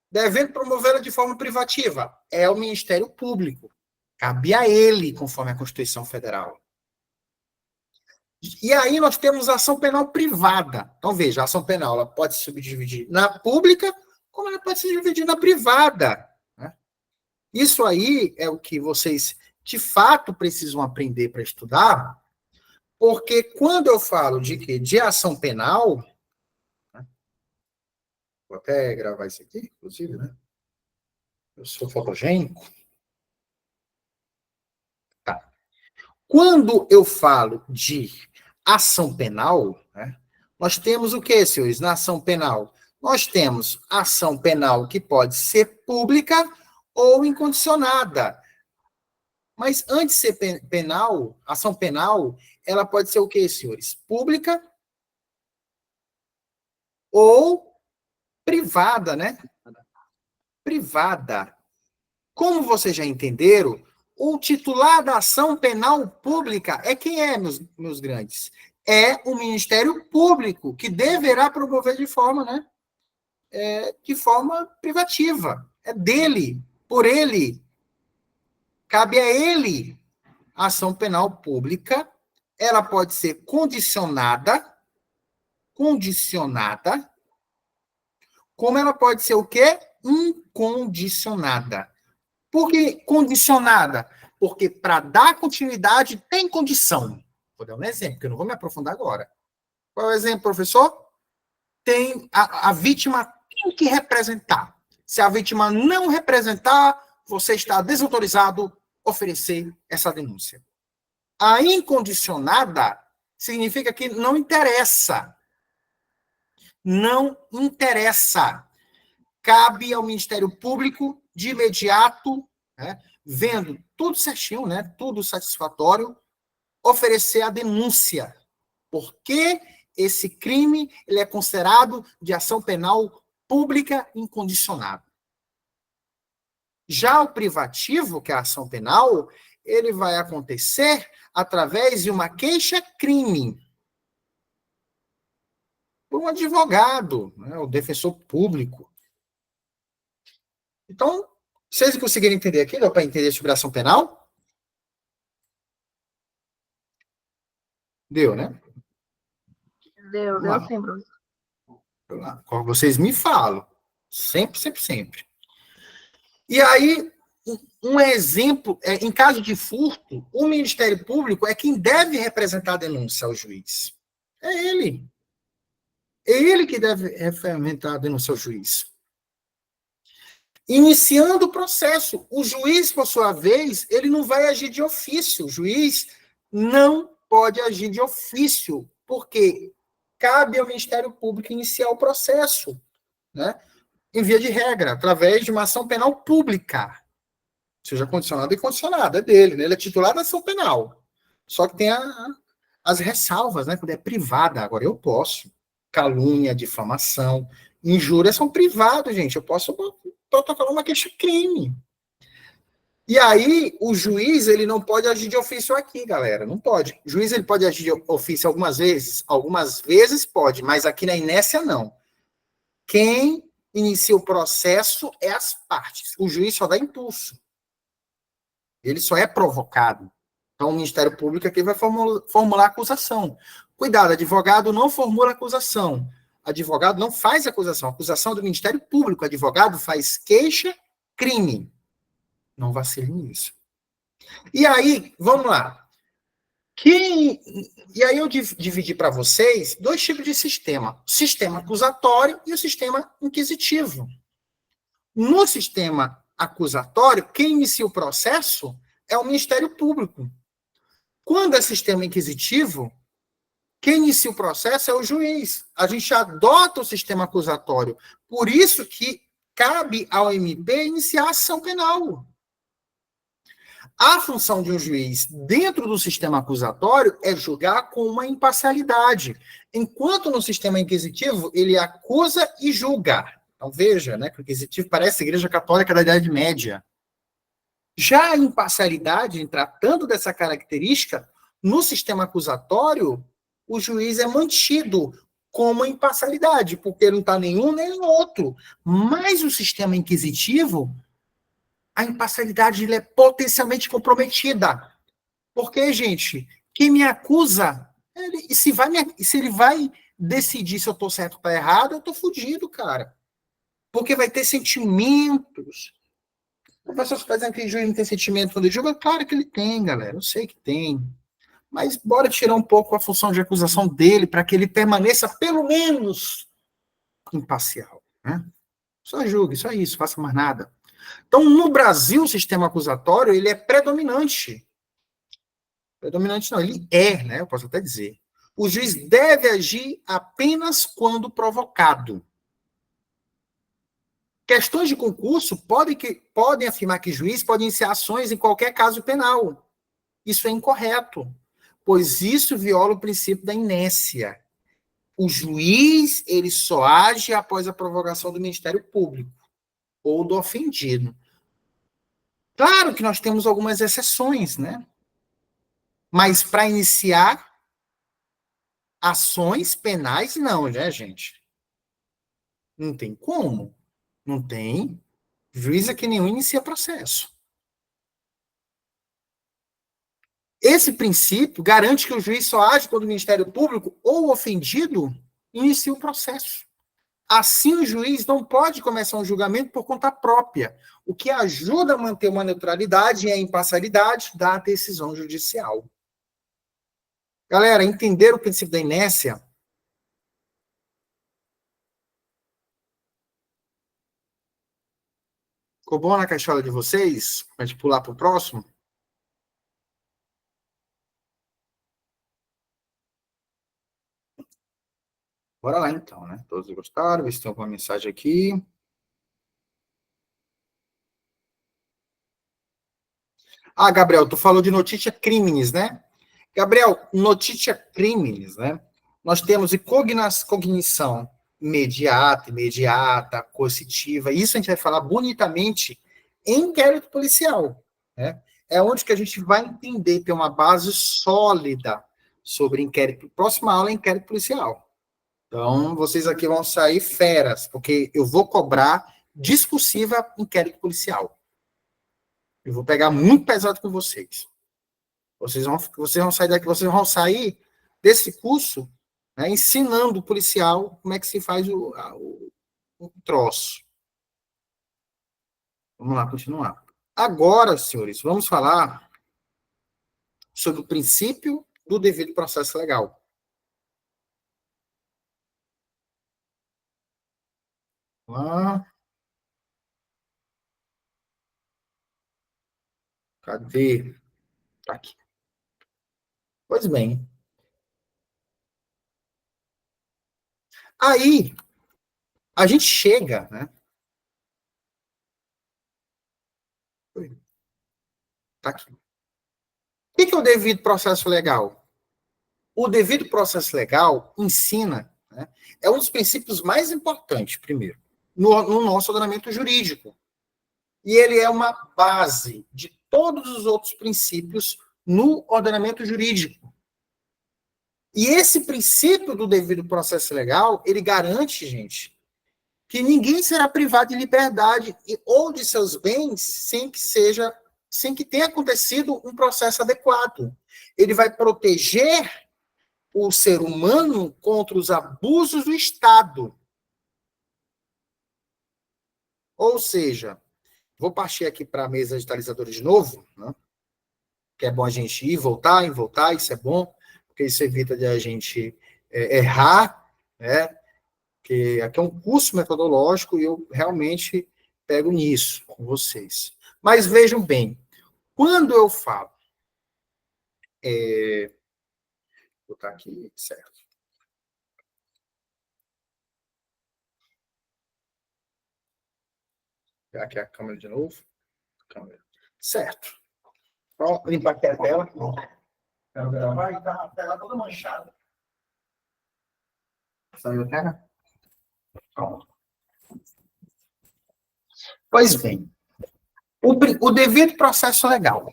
Devendo promovê-la de forma privativa? É o Ministério Público. Cabe a ele, conforme a Constituição Federal. E aí nós temos a ação penal privada. Então, veja, a ação penal ela pode se subdividir na pública, como ela pode se dividir na privada. Isso aí é o que vocês, de fato, precisam aprender para estudar, porque quando eu falo de ação penal, né, vou até gravar isso aqui, inclusive, né? Eu sou fotogênico. Tá. Quando eu falo de ação penal, né, nós temos o que, senhores, na ação penal? Nós temos ação penal que pode ser pública ou incondicionada. Mas antes de ser penal, ação penal, ela pode ser o quê, senhores? Pública ou privada, né? Privada. Como vocês já entenderam, o titular da ação penal pública é quem é, meus grandes? É o Ministério Público, que deverá promover de forma, né? De forma privativa. É dele, por ele. Cabe a ele a ação penal pública. Ela pode ser condicionada, como ela pode ser o quê? Incondicionada. Por que condicionada? Porque para dar continuidade tem condição. Vou dar um exemplo, que eu não vou me aprofundar agora. Qual é o exemplo, professor? Tem a vítima tem que representar. Se a vítima não representar, você está desautorizado a oferecer essa denúncia. A incondicionada significa que não interessa. Não interessa. Cabe ao Ministério Público, de imediato, né, vendo tudo certinho, né, tudo satisfatório, oferecer a denúncia. Porque esse crime ele é considerado de ação penal pública incondicionada. Já o privativo, que é a ação penal, ele vai acontecer através de uma queixa-crime. Por um advogado, né, o defensor público. Então, vocês conseguiram entender aqui? Deu para entender sobre a ação penal? Deu, né? Deu sim, professor. Vocês me falam. Sempre. E aí, um exemplo, em caso de furto, o Ministério Público é quem deve representar a denúncia ao juiz. É ele. É ele que deve refermentar no seu juiz. Iniciando o processo, o juiz, por sua vez, ele não vai agir de ofício. O juiz não pode agir de ofício, porque cabe ao Ministério Público iniciar o processo, né? Em via de regra, através de uma ação penal pública, seja condicionada e condicionada, é dele, né? Ele é titular da ação penal. Só que tem as ressalvas, né? Quando é privada, agora eu posso. Calúnia, difamação, injúria são privados, gente. Eu posso protocolar uma queixa-crime. E aí, o juiz, ele não pode agir de ofício aqui, galera. Não pode. O juiz, ele pode agir de ofício algumas vezes pode, mas aqui na inércia, não. Quem inicia o processo é as partes. O juiz só dá impulso. Ele só é provocado. Então, o Ministério Público aqui vai formular acusação. Cuidado, advogado não formula acusação. Advogado não faz acusação. A acusação é do Ministério Público. Advogado faz queixa, crime. Não vacile nisso. E aí, vamos lá. E aí eu dividi para vocês 2 tipos de sistema. O sistema acusatório e o sistema inquisitivo. No sistema acusatório, quem inicia o processo é o Ministério Público. Quando é sistema inquisitivo, quem inicia o processo é o juiz. A gente adota o sistema acusatório. Por isso que cabe ao MP iniciar a ação penal. A função de um juiz dentro do sistema acusatório é julgar com uma imparcialidade, enquanto no sistema inquisitivo ele acusa e julga. Então veja, né, que o inquisitivo parece a Igreja Católica da Idade Média. Já a imparcialidade, em tratando dessa característica, no sistema acusatório, o juiz é mantido como imparcialidade, porque não está nenhum nem outro. Mas o sistema inquisitivo, a imparcialidade é potencialmente comprometida. Porque, gente, quem me acusa, se ele vai decidir se eu estou certo ou está errado, eu estou fudido, cara. Porque vai ter sentimentos. O professor está dizendo que o juiz não tem sentimento quando ele julga? Claro que ele tem, galera. Eu sei que tem. Mas bora tirar um pouco a função de acusação dele para que ele permaneça, pelo menos, imparcial. Né? Só julgue, só isso, faça mais nada. Então, no Brasil, o sistema acusatório, ele é predominante. Predominante não, ele é, né? Eu posso até dizer. O juiz deve agir apenas quando provocado. Questões de concurso podem afirmar que juiz pode iniciar ações em qualquer caso penal. Isso é incorreto, pois isso viola o princípio da inércia. O juiz, ele só age após a provocação do Ministério Público ou do ofendido. Claro que nós temos algumas exceções, né? Mas para iniciar ações penais, não, né, gente? Não tem como. Não tem. Juiz é que nenhum inicia processo. Esse princípio garante que o juiz só age quando o Ministério Público ou o ofendido inicia o processo. Assim, o juiz não pode começar um julgamento por conta própria, o que ajuda a manter uma neutralidade e a imparcialidade da decisão judicial. Galera, entender o princípio da inércia? Ficou bom na caixola de vocês? Para a gente pular para o próximo? Bora lá, então, né? Todos gostaram? Ver se tem alguma mensagem aqui. Ah, Gabriel, tu falou de notícia crimes, né? Gabriel, notícia crimes, né? Nós temos cognição imediata, coercitiva. Isso a gente vai falar bonitamente em inquérito policial, né? É onde que a gente vai entender, ter uma base sólida sobre inquérito. Próxima aula é inquérito policial. Então, vocês aqui vão sair feras, porque eu vou cobrar discursiva inquérito policial. Eu vou pegar muito pesado com vocês. Vocês vão sair daqui, vocês vão sair desse curso, né, ensinando o policial como é que se faz o troço. Vamos lá, continuar. Agora, senhores, vamos falar sobre o princípio do devido processo legal. Lá. Cadê? Tá aqui. Pois bem. Aí, a gente chega, né? Tá aqui. O que é o devido processo legal? O devido processo legal ensina, né, é um dos princípios mais importantes, primeiro, no nosso ordenamento jurídico. E ele é uma base de todos os outros princípios no ordenamento jurídico. E esse princípio do devido processo legal, ele garante, gente, que ninguém será privado de liberdade ou de seus bens sem que tenha acontecido um processo adequado. Ele vai proteger o ser humano contra os abusos do Estado. Ou seja, vou partir aqui para a mesa digitalizadora de novo, né? Que é bom a gente ir, voltar, isso é bom, porque isso evita de a gente errar, né? Porque aqui é um curso metodológico e eu realmente pego nisso com vocês. Mas vejam bem, quando eu falo, vou botar aqui, certo. Vou pegar aqui a câmera de novo. Câmera. Certo. Vou limpar aqui a tela. Quero gravar e tá a tela toda manchada. Saiu a tela? Pronto. Pois bem, o devido processo legal.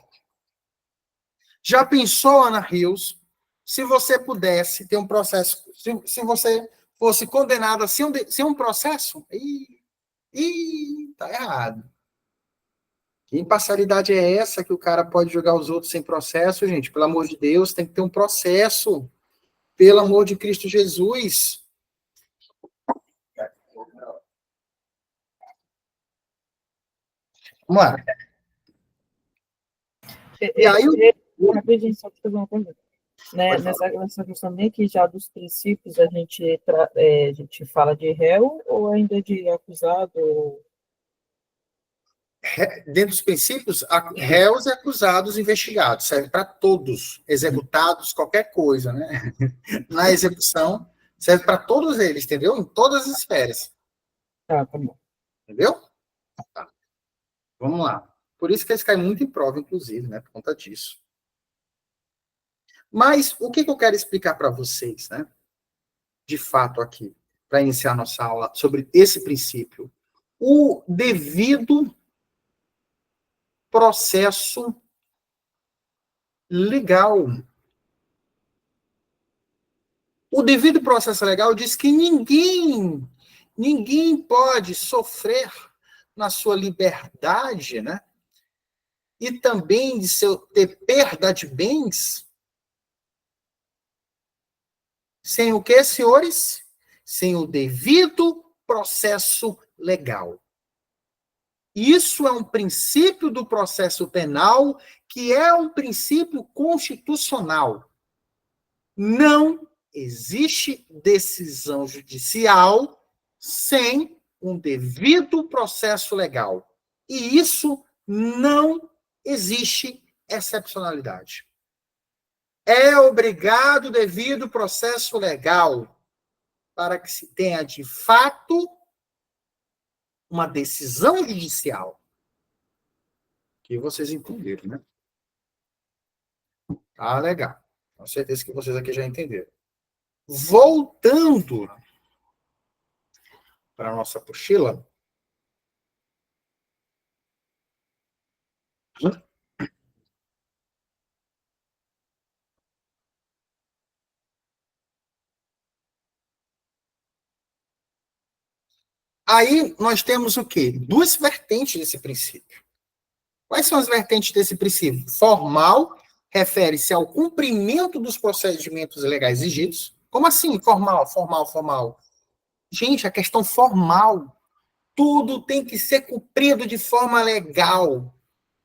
Já pensou, Ana Rios, se você pudesse ter um processo, se você fosse condenada sem um processo? Tá errado. Que imparcialidade é essa que o cara pode julgar os outros sem processo, gente? Pelo amor de Deus, tem que ter um processo. Pelo amor de Cristo Jesus. Vamos lá. E aí, Rapidinho, só te fazer uma pergunta. Né, nessa questão meio que já dos princípios, a gente fala de réu ou ainda de acusado? dentro dos princípios, réus e acusados investigados, serve para todos, executados, qualquer coisa, né? Na execução, serve para todos eles, entendeu? Em todas as esferas. Tá bom. Entendeu? Tá. Vamos lá. Por isso que eles caem muito em prova, inclusive, né? Por conta disso. Mas o que eu quero explicar para vocês, né? De fato aqui, para iniciar nossa aula sobre esse princípio. O devido processo legal. O devido processo legal diz que ninguém pode sofrer na sua liberdade, né? E também de ter perda de bens. Sem o quê, senhores? Sem o devido processo legal. Isso é um princípio do processo penal, que é um princípio constitucional. Não existe decisão judicial sem um devido processo legal. E isso não existe excepcionalidade. É obrigado o devido processo legal para que se tenha, de fato, uma decisão judicial. Que vocês entenderam, né? Ah, legal. Com certeza que vocês aqui já entenderam. Voltando para a nossa apostila. Aí nós temos o quê? Duas vertentes desse princípio. Quais são as vertentes desse princípio? Formal, refere-se ao cumprimento dos procedimentos legais exigidos. Como assim, formal? Gente, a questão formal. Tudo tem que ser cumprido de forma legal.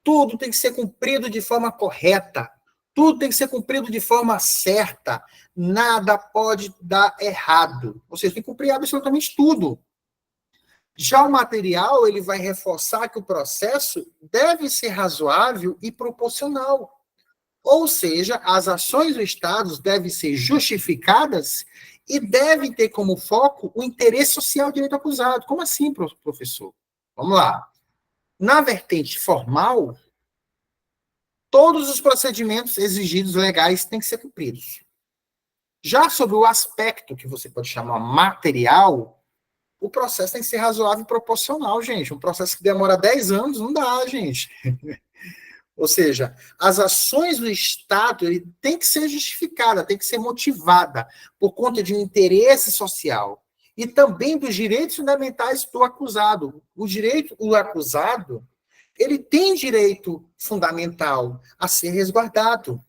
Tudo tem que ser cumprido de forma correta. Tudo tem que ser cumprido de forma certa. Nada pode dar errado. Vocês têm que cumprir absolutamente tudo. Já o material, ele vai reforçar que o processo deve ser razoável e proporcional. Ou seja, as ações do Estado devem ser justificadas e devem ter como foco o interesse social do direito acusado. Como assim, professor? Vamos lá. Na vertente formal, todos os procedimentos exigidos legais têm que ser cumpridos. Já sobre o aspecto que você pode chamar material, o processo tem que ser razoável e proporcional, gente. Um processo que demora 10 anos não dá, gente. Ou seja, as ações do Estado ele tem que ser justificada, tem que ser motivada por conta de um interesse social e também dos direitos fundamentais do acusado. O acusado, ele tem direito fundamental a ser resguardado.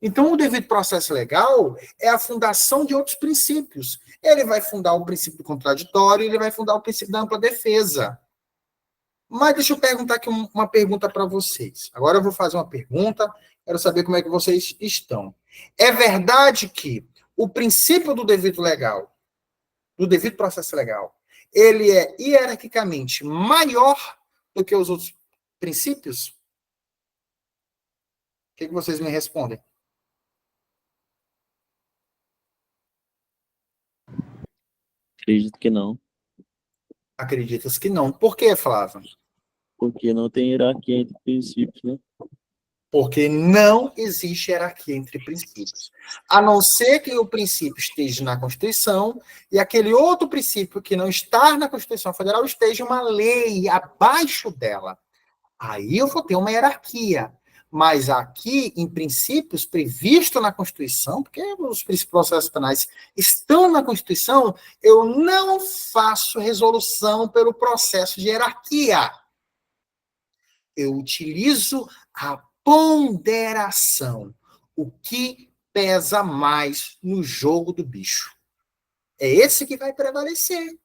Então, o devido processo legal é a fundação de outros princípios. Ele vai fundar o princípio do contraditório, ele vai fundar o princípio da ampla defesa. Mas deixa eu perguntar aqui uma pergunta para vocês. Agora eu vou fazer uma pergunta, quero saber como é que vocês estão. É verdade que o princípio do devido legal, do devido processo legal, ele é hierarquicamente maior do que os outros princípios? O que vocês me respondem? Acredito que não. Acreditas que não. Por quê, Flávio? Porque não tem hierarquia entre princípios, né? Porque não existe hierarquia entre princípios. A não ser que o princípio esteja na Constituição e aquele outro princípio que não está na Constituição Federal esteja uma lei abaixo dela. Aí eu vou ter uma hierarquia. Mas aqui, em princípios previstos na Constituição, porque os princípios processuais penais estão na Constituição, eu não faço resolução pelo processo de hierarquia. Eu utilizo a ponderação. O que pesa mais no jogo do bicho? É esse que vai prevalecer.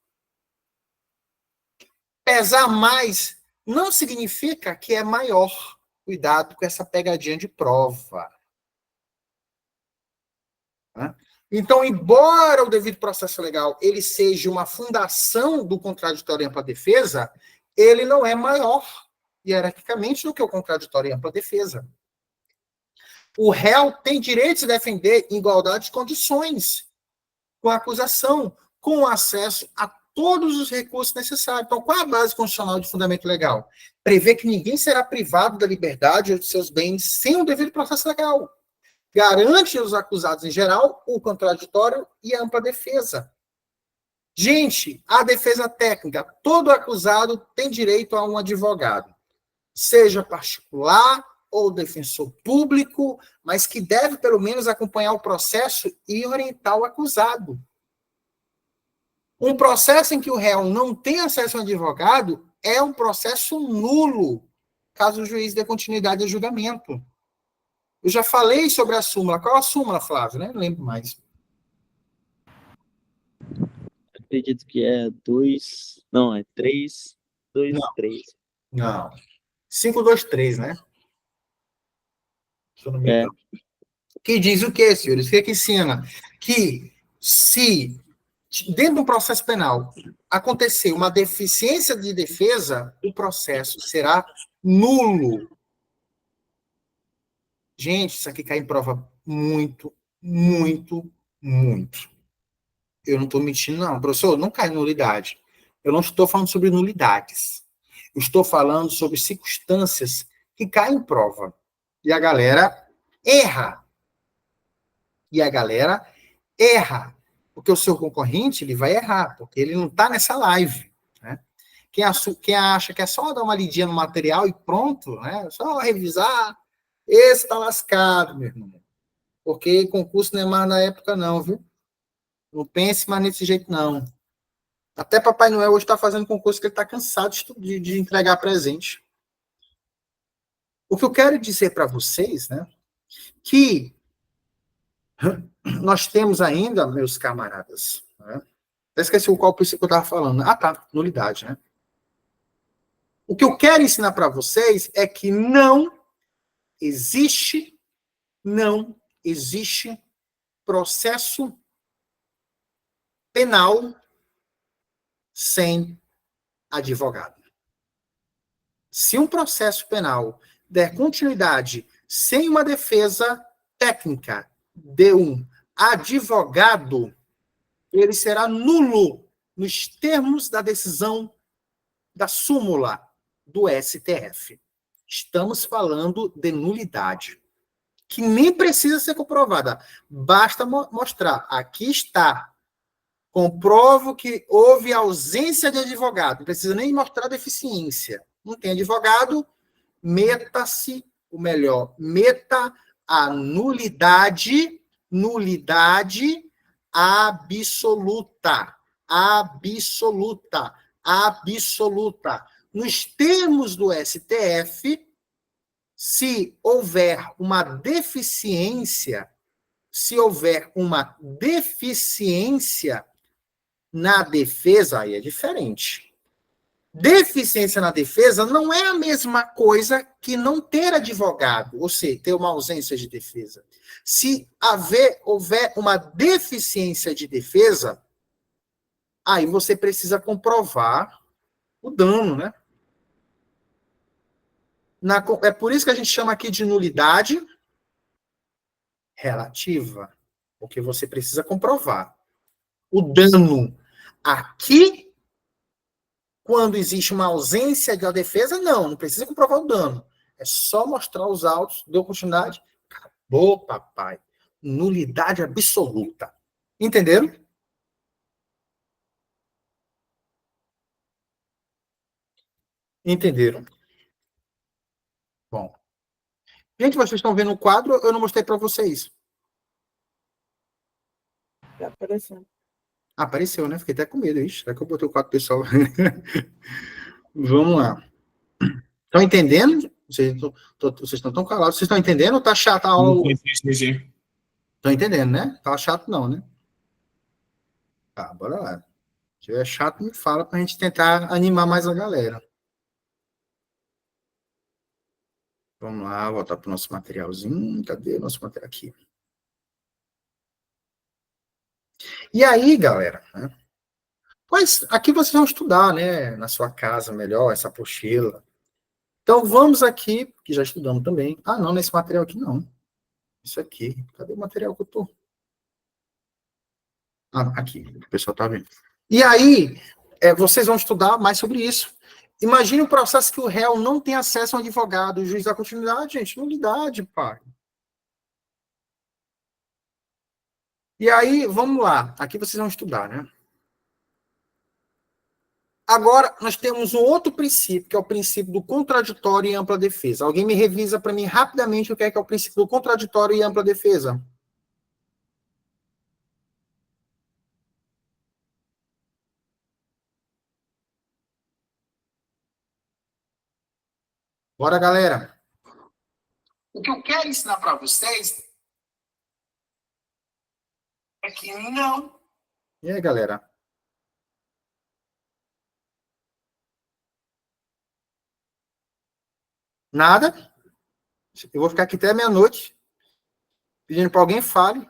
Pesar mais não significa que é maior. Cuidado com essa pegadinha de prova. Então, embora o devido processo legal ele seja uma fundação do contraditório e ampla defesa, ele não é maior hierarquicamente do que o contraditório e ampla defesa. O réu tem direito de se defender em igualdade de condições com a acusação, com acesso a todos os recursos necessários. Então, qual é a base constitucional de fundamento legal? Prevê que ninguém será privado da liberdade ou de seus bens sem o devido processo legal. Garante aos acusados em geral o contraditório e a ampla defesa. Gente, a defesa técnica, todo acusado tem direito a um advogado, seja particular ou defensor público, mas que deve, pelo menos, acompanhar o processo e orientar o acusado. Um processo em que o réu não tem acesso a um advogado é um processo nulo, caso o juiz dê continuidade ao julgamento. Eu já falei sobre a súmula. Qual a súmula, Flávio? Nem lembro mais. Acredito que é 2. Não, é 3, 2, 3. Não. 523, né? Se eu não me engano. Que diz o quê, senhores? O que ensina? Que se dentro do processo penal acontecer uma deficiência de defesa, o processo será nulo. Gente, isso aqui cai em prova muito, muito, muito. Eu não estou mentindo, não. Professor, não cai em nulidade. Eu não estou falando sobre nulidades. Eu estou falando sobre circunstâncias que caem em prova. E a galera erra. Porque o seu concorrente ele vai errar, porque ele não está nessa live. Né? Quem acha que é só dar uma lidinha no material e pronto, né? Só revisar, esse está lascado, meu irmão. Porque concurso não é mais na época, não, viu? Não pense mais nesse jeito, não. Até Papai Noel hoje está fazendo concurso que ele está cansado de entregar presente. O que eu quero dizer para vocês, né? Que nós temos ainda, meus camaradas, né? Eu esqueci qual princípio eu estava falando. Ah, tá, nulidade, né? O que eu quero ensinar para vocês é que não existe processo penal sem advogado. Se um processo penal der continuidade sem uma defesa técnica de um advogado, ele será nulo nos termos da decisão da súmula do STF. Estamos falando de nulidade, que nem precisa ser comprovada. Basta mostrar. Aqui está. Comprovo que houve ausência de advogado. Não precisa nem mostrar deficiência. Não tem advogado, meta-se, o melhor, meta a nulidade absoluta. Absoluta. Nos termos do STF, se houver uma deficiência na defesa, aí é diferente. Deficiência na defesa não é a mesma coisa que não ter advogado, ou seja, ter uma ausência de defesa. Se houver uma deficiência de defesa, aí você precisa comprovar o dano, né? É por isso que a gente chama aqui de nulidade relativa, porque você precisa comprovar o dano. Aqui, quando existe uma ausência da defesa, não precisa comprovar o dano. É só mostrar os autos, deu continuidade, acabou, papai. Nulidade absoluta. Entenderam? Entenderam? Bom. Gente, vocês estão vendo o quadro? Eu não mostrei para vocês. Já apareceu. Apareceu, né? Fiquei até com medo. Ixi, será que eu botei o quadro pessoal? Vamos lá. Estão entendendo? Vocês estão tão calados. Vocês estão entendendo ou tá chata a aula? Sim. Estão entendendo, né? Tá chato não, né? Tá, bora lá. Se tiver chato, me fala pra gente tentar animar mais a galera. Vamos lá, voltar pro nosso materialzinho. Cadê o nosso material aqui? E aí, galera, né? Aqui vocês vão estudar, né? Na sua casa melhor, essa apostila. Então, vamos aqui, que já estudamos também. Ah, não, nesse material aqui não. Isso aqui. Cadê o material que eu tô? Ah, aqui. O pessoal tá vendo. E aí, vocês vão estudar mais sobre isso. Imagine um processo que o réu não tem acesso a um advogado. O juiz dá continuidade, gente. Nulidade, pai. E aí, vamos lá. Aqui vocês vão estudar, né? Agora, nós temos um outro princípio, que é o princípio do contraditório e ampla defesa. Alguém me revisa para mim rapidamente o que é o princípio do contraditório e ampla defesa? Bora, galera. O que eu quero ensinar para vocês é que não. E aí, galera? Nada? Eu vou ficar aqui até meia-noite, pedindo para alguém fale.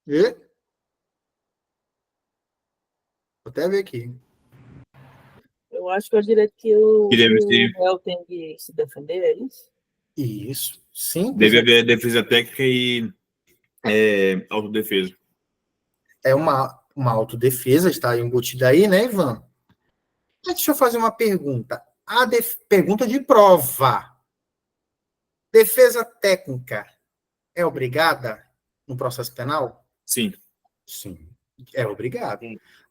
E? Vou até ver aqui. Eu acho que é o direito que o Deve réu tem de se defender, é isso? Isso. Sim. haver defesa técnica e autodefesa. É uma autodefesa, está embutida aí, né, Ivan? Mas deixa eu fazer uma pergunta. Pergunta de prova. Defesa técnica é obrigada no processo penal? Sim. Sim. É obrigado.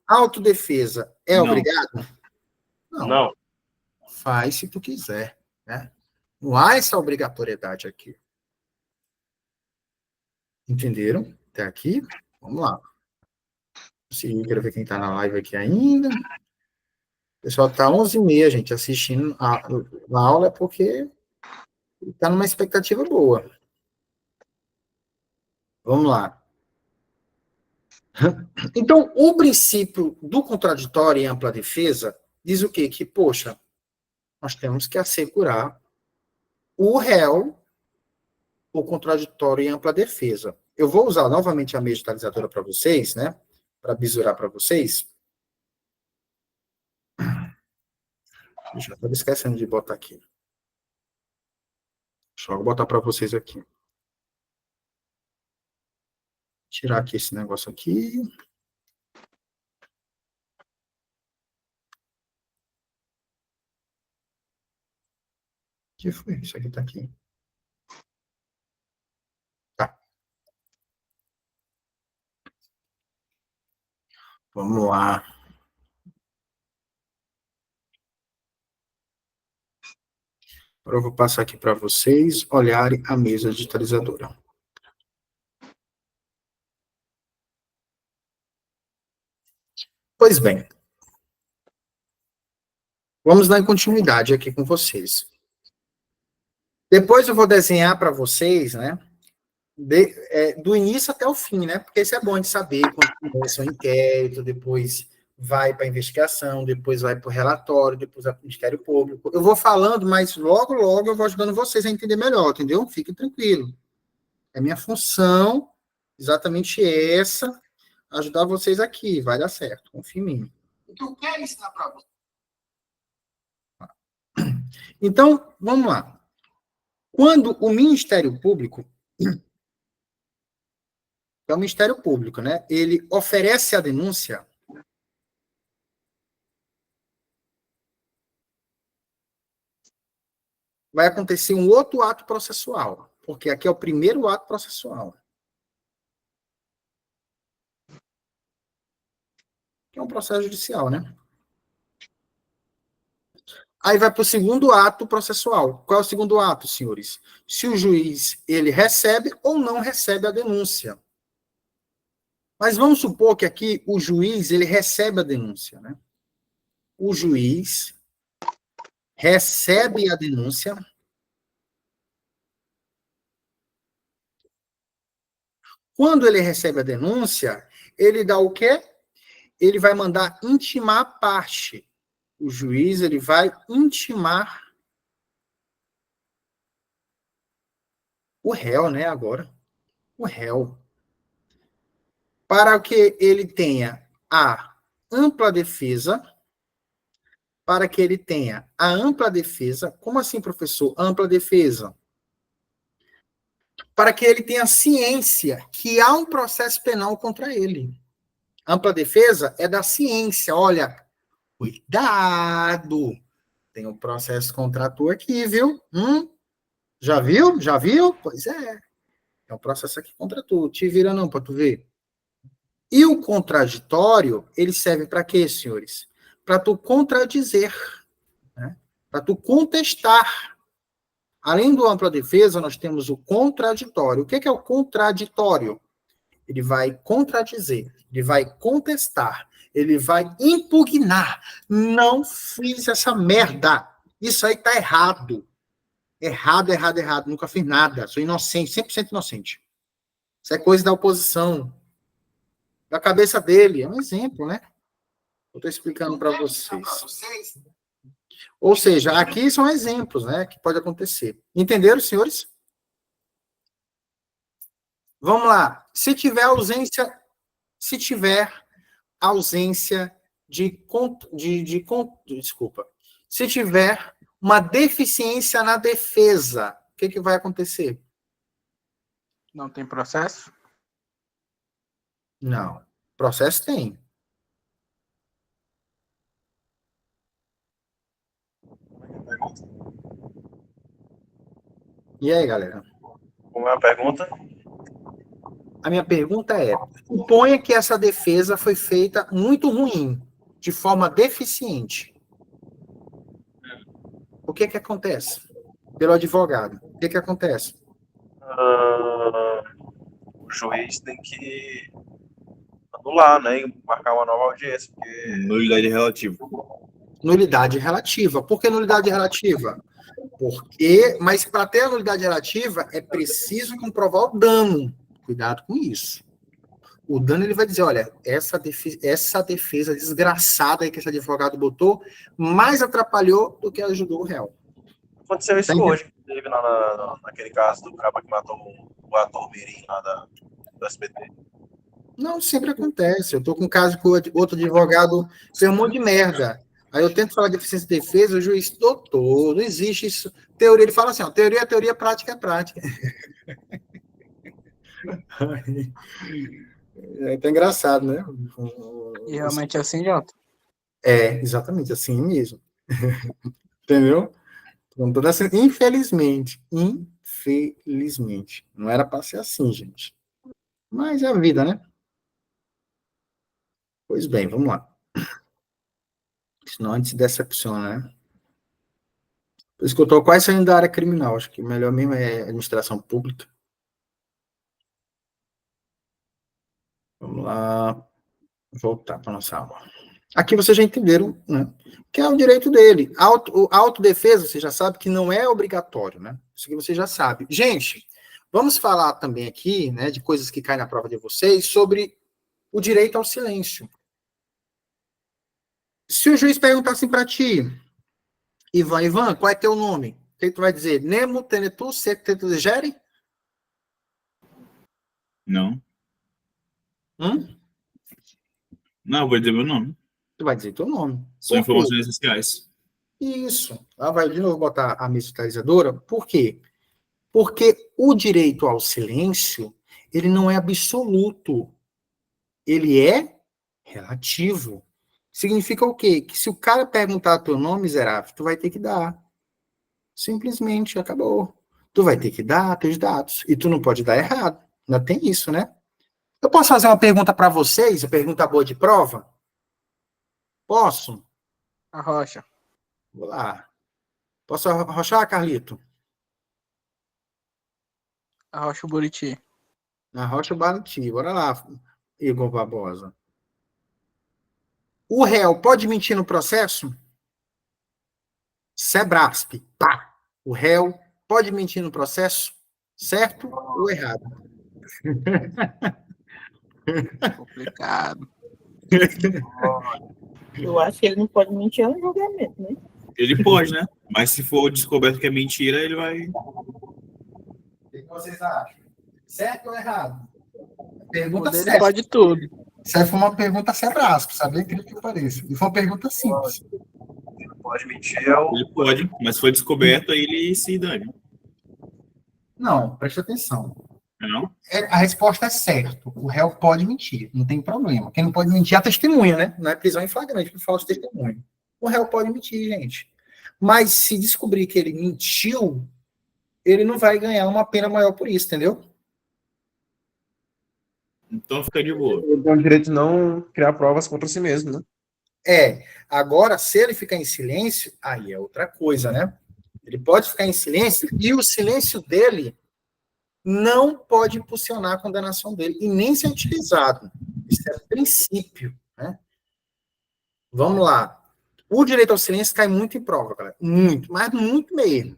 Autodefesa é Não. obrigado? Não. Faz se tu quiser, né? Não há essa obrigatoriedade aqui. Entenderam? Até aqui? Vamos lá. Quero ver quem está na live aqui ainda. O pessoal está 11h30, gente, assistindo a aula, é porque está numa expectativa boa. Vamos lá. Então, o princípio do contraditório e ampla defesa diz o quê? Que, poxa, nós temos que assegurar o réu, o contraditório e ampla defesa. eu vou usar novamente a meia digitalizadora para vocês, né? Para bisurar para vocês. Já estava esquecendo de botar aqui. Deixa eu botar para vocês aqui. Tirar aqui esse negócio aqui. O que foi? Isso aqui está aqui. Tá. Vamos lá. Agora eu vou passar aqui para vocês olharem a mesa digitalizadora. Pois bem. Vamos dar continuidade aqui com vocês. Depois eu vou desenhar para vocês, né? Do início até o fim, né? Porque isso é bom de saber quando começa o inquérito, depois vai para a investigação, depois vai para o relatório, depois vai para o Ministério Público. Eu vou falando, mas logo eu vou ajudando vocês a entender melhor, entendeu? Fiquem tranquilos. É minha função, exatamente essa, ajudar vocês aqui. Vai dar certo, confia em mim. O que eu quero ensinar para vocês. Então, vamos lá. Quando o Ministério Público, é o Ministério Público, né? Ele oferece a denúncia, vai acontecer um outro ato processual, porque aqui é o primeiro ato processual. Que é um processo judicial, né? Aí vai para o segundo ato processual. Qual é o segundo ato, senhores? Se o juiz, ele recebe ou não recebe a denúncia. Mas vamos supor que aqui o juiz, ele recebe a denúncia, né? O juiz recebe a denúncia. Quando ele recebe a denúncia, ele dá o quê? Ele vai mandar intimar a parte. O juiz, ele vai intimar o réu, né, agora. O réu. Para que ele tenha a ampla defesa, para que ele tenha a ampla defesa. Como assim, professor? Ampla defesa. Para que ele tenha ciência que há um processo penal contra ele. Ampla defesa é da ciência. Olha, cuidado. Tem um processo contra tu aqui, viu? Já viu? Já viu? Pois é. É um processo aqui contra tu. Te vira não, para tu ver. E o contraditório, ele serve para quê, senhores? Para tu contradizer, né? Para tu contestar. Além do ampla defesa, nós temos o contraditório. O que é o contraditório? Ele vai contradizer, ele vai contestar, ele vai impugnar. Não fiz essa merda. Isso aí tá errado. Errado. Nunca fiz nada. Sou inocente, 100% inocente. Isso é coisa da oposição. Da cabeça dele. É um exemplo, né? Eu estou explicando para vocês. Ou seja, aqui são exemplos, né? Que pode acontecer. Entenderam, senhores? Vamos lá. Se tiver ausência desculpa. Se tiver uma deficiência na defesa, o que vai acontecer? Não tem processo? Não. Processo tem. E aí, galera? Como é a pergunta? A minha pergunta é: suponha que essa defesa foi feita muito ruim, de forma deficiente. O que acontece? Pelo advogado. O que acontece? O juiz tem que anular, né? E marcar uma nova audiência. Porque... Nulidade relativa. Nulidade relativa. Por que nulidade relativa? Mas para ter a nulidade relativa, é preciso comprovar o dano. Cuidado com isso. O dano, ele vai dizer, olha, essa defesa desgraçada aí que esse advogado botou, mais atrapalhou do que ajudou o réu. Aconteceu isso hoje, teve naquele caso do cara que matou o ator Mirim lá do SBT. Não, sempre acontece. Eu estou com um caso que o outro advogado fez um monte de merda. Aí eu tento falar de eficiência de defesa, o juiz, doutor, não existe isso. Teoria, ele fala assim, ó, teoria é teoria, prática é prática. É até engraçado, né? E realmente é assim, Jota? É, exatamente, assim mesmo. Entendeu? Com toda essa... Infelizmente. Não era para ser assim, gente. Mas é a vida, né? Pois bem, vamos lá. Senão a gente se decepciona, né? Por isso que eu estou quase saindo da área criminal. Acho que o melhor mesmo é administração pública. Vamos lá. Voltar para nossa aula. Aqui vocês já entenderam, né? Que é o direito dele. Autodefesa, você já sabe que não é obrigatório, né? Isso que você já sabe. Gente, vamos falar também aqui, né, de coisas que caem na prova de vocês, sobre o direito ao silêncio. Se o juiz perguntar assim para ti, Ivan, qual é teu nome? O que tu vai dizer? Nemo, Tenetu, Sectetugere? Não. Hum? Não, eu vou dizer meu nome. Tu vai dizer teu nome. São Por quê? informações essenciais. Isso. Ela vai de novo botar a digitalizadora. Por quê? Porque o direito ao silêncio, ele não é absoluto. Ele é relativo. Significa o quê? Que se o cara perguntar teu nome, miserável, tu vai ter que dar. Simplesmente, acabou. Tu vai ter que dar teus dados. E tu não pode dar errado. Ainda tem isso, né? Eu posso fazer uma pergunta para vocês? Uma pergunta boa de prova? Posso? Arrocha. Vou lá. Posso arrochar, Carlito? Arrocha o Buriti. Arrocha o Baliti. Bora lá, Igor Barbosa. O réu pode mentir no processo? Sebrasp. Pá. O réu pode mentir no processo? Certo ou errado? Complicado. Eu acho que ele não pode mentir no julgamento, né? Ele pode, né? Mas se for descoberto que é mentira, ele vai... O que vocês acham? Certo ou errado? Pergunta Ele certa. pode tudo. Essa foi uma pergunta Sebrasp, sabe? Incrível que pareça. E foi uma pergunta simples. Não pode mentir, é o... Ele pode, mas se for descoberto, aí ele se dane. Não, preste atenção. Não? A resposta é certo. O réu pode mentir, não tem problema. Quem não pode mentir é a testemunha, né? Não é prisão em flagrante por falso testemunho. O réu pode mentir, gente. Mas se descobrir que ele mentiu, ele não vai ganhar uma pena maior por isso, entendeu? Então fica de boa. Ele tem o direito de não criar provas contra si mesmo, né? Agora, se ele ficar em silêncio, aí é outra coisa, né? Ele pode ficar em silêncio e o silêncio dele não pode impulsionar a condenação dele e nem ser utilizado. Isso é princípio, né? Vamos lá. O direito ao silêncio cai muito em prova, galera. Muito, mas muito mesmo.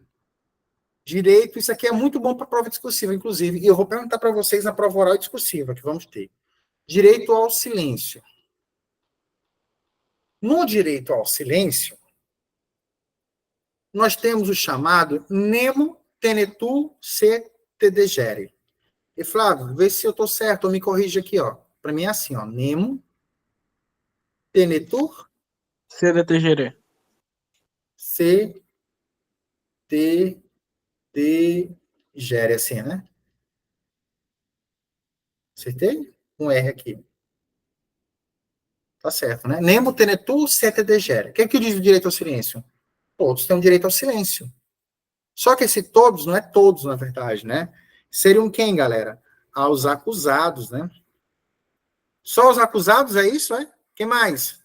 Direito, isso aqui é muito bom para prova discursiva, inclusive. E eu vou perguntar para vocês na prova oral e discursiva que vamos ter. Direito ao silêncio. No direito ao silêncio, nós temos o chamado nemo tenetur se tedegere. E Flávio, vê se eu estou certo, ou me corrija aqui, ó. Para mim é assim, ó. Nemo tenetur CDTGR. se tedegere, assim, né? Acertei? Um R aqui. Tá certo, né? Nemo tenetur se tedegere. O que é que diz o direito ao silêncio? Todos têm o direito ao silêncio. Só que esse todos não é todos, na verdade, né? Seriam quem, galera? Aos acusados, né? Só os acusados, é isso, é? Quem mais?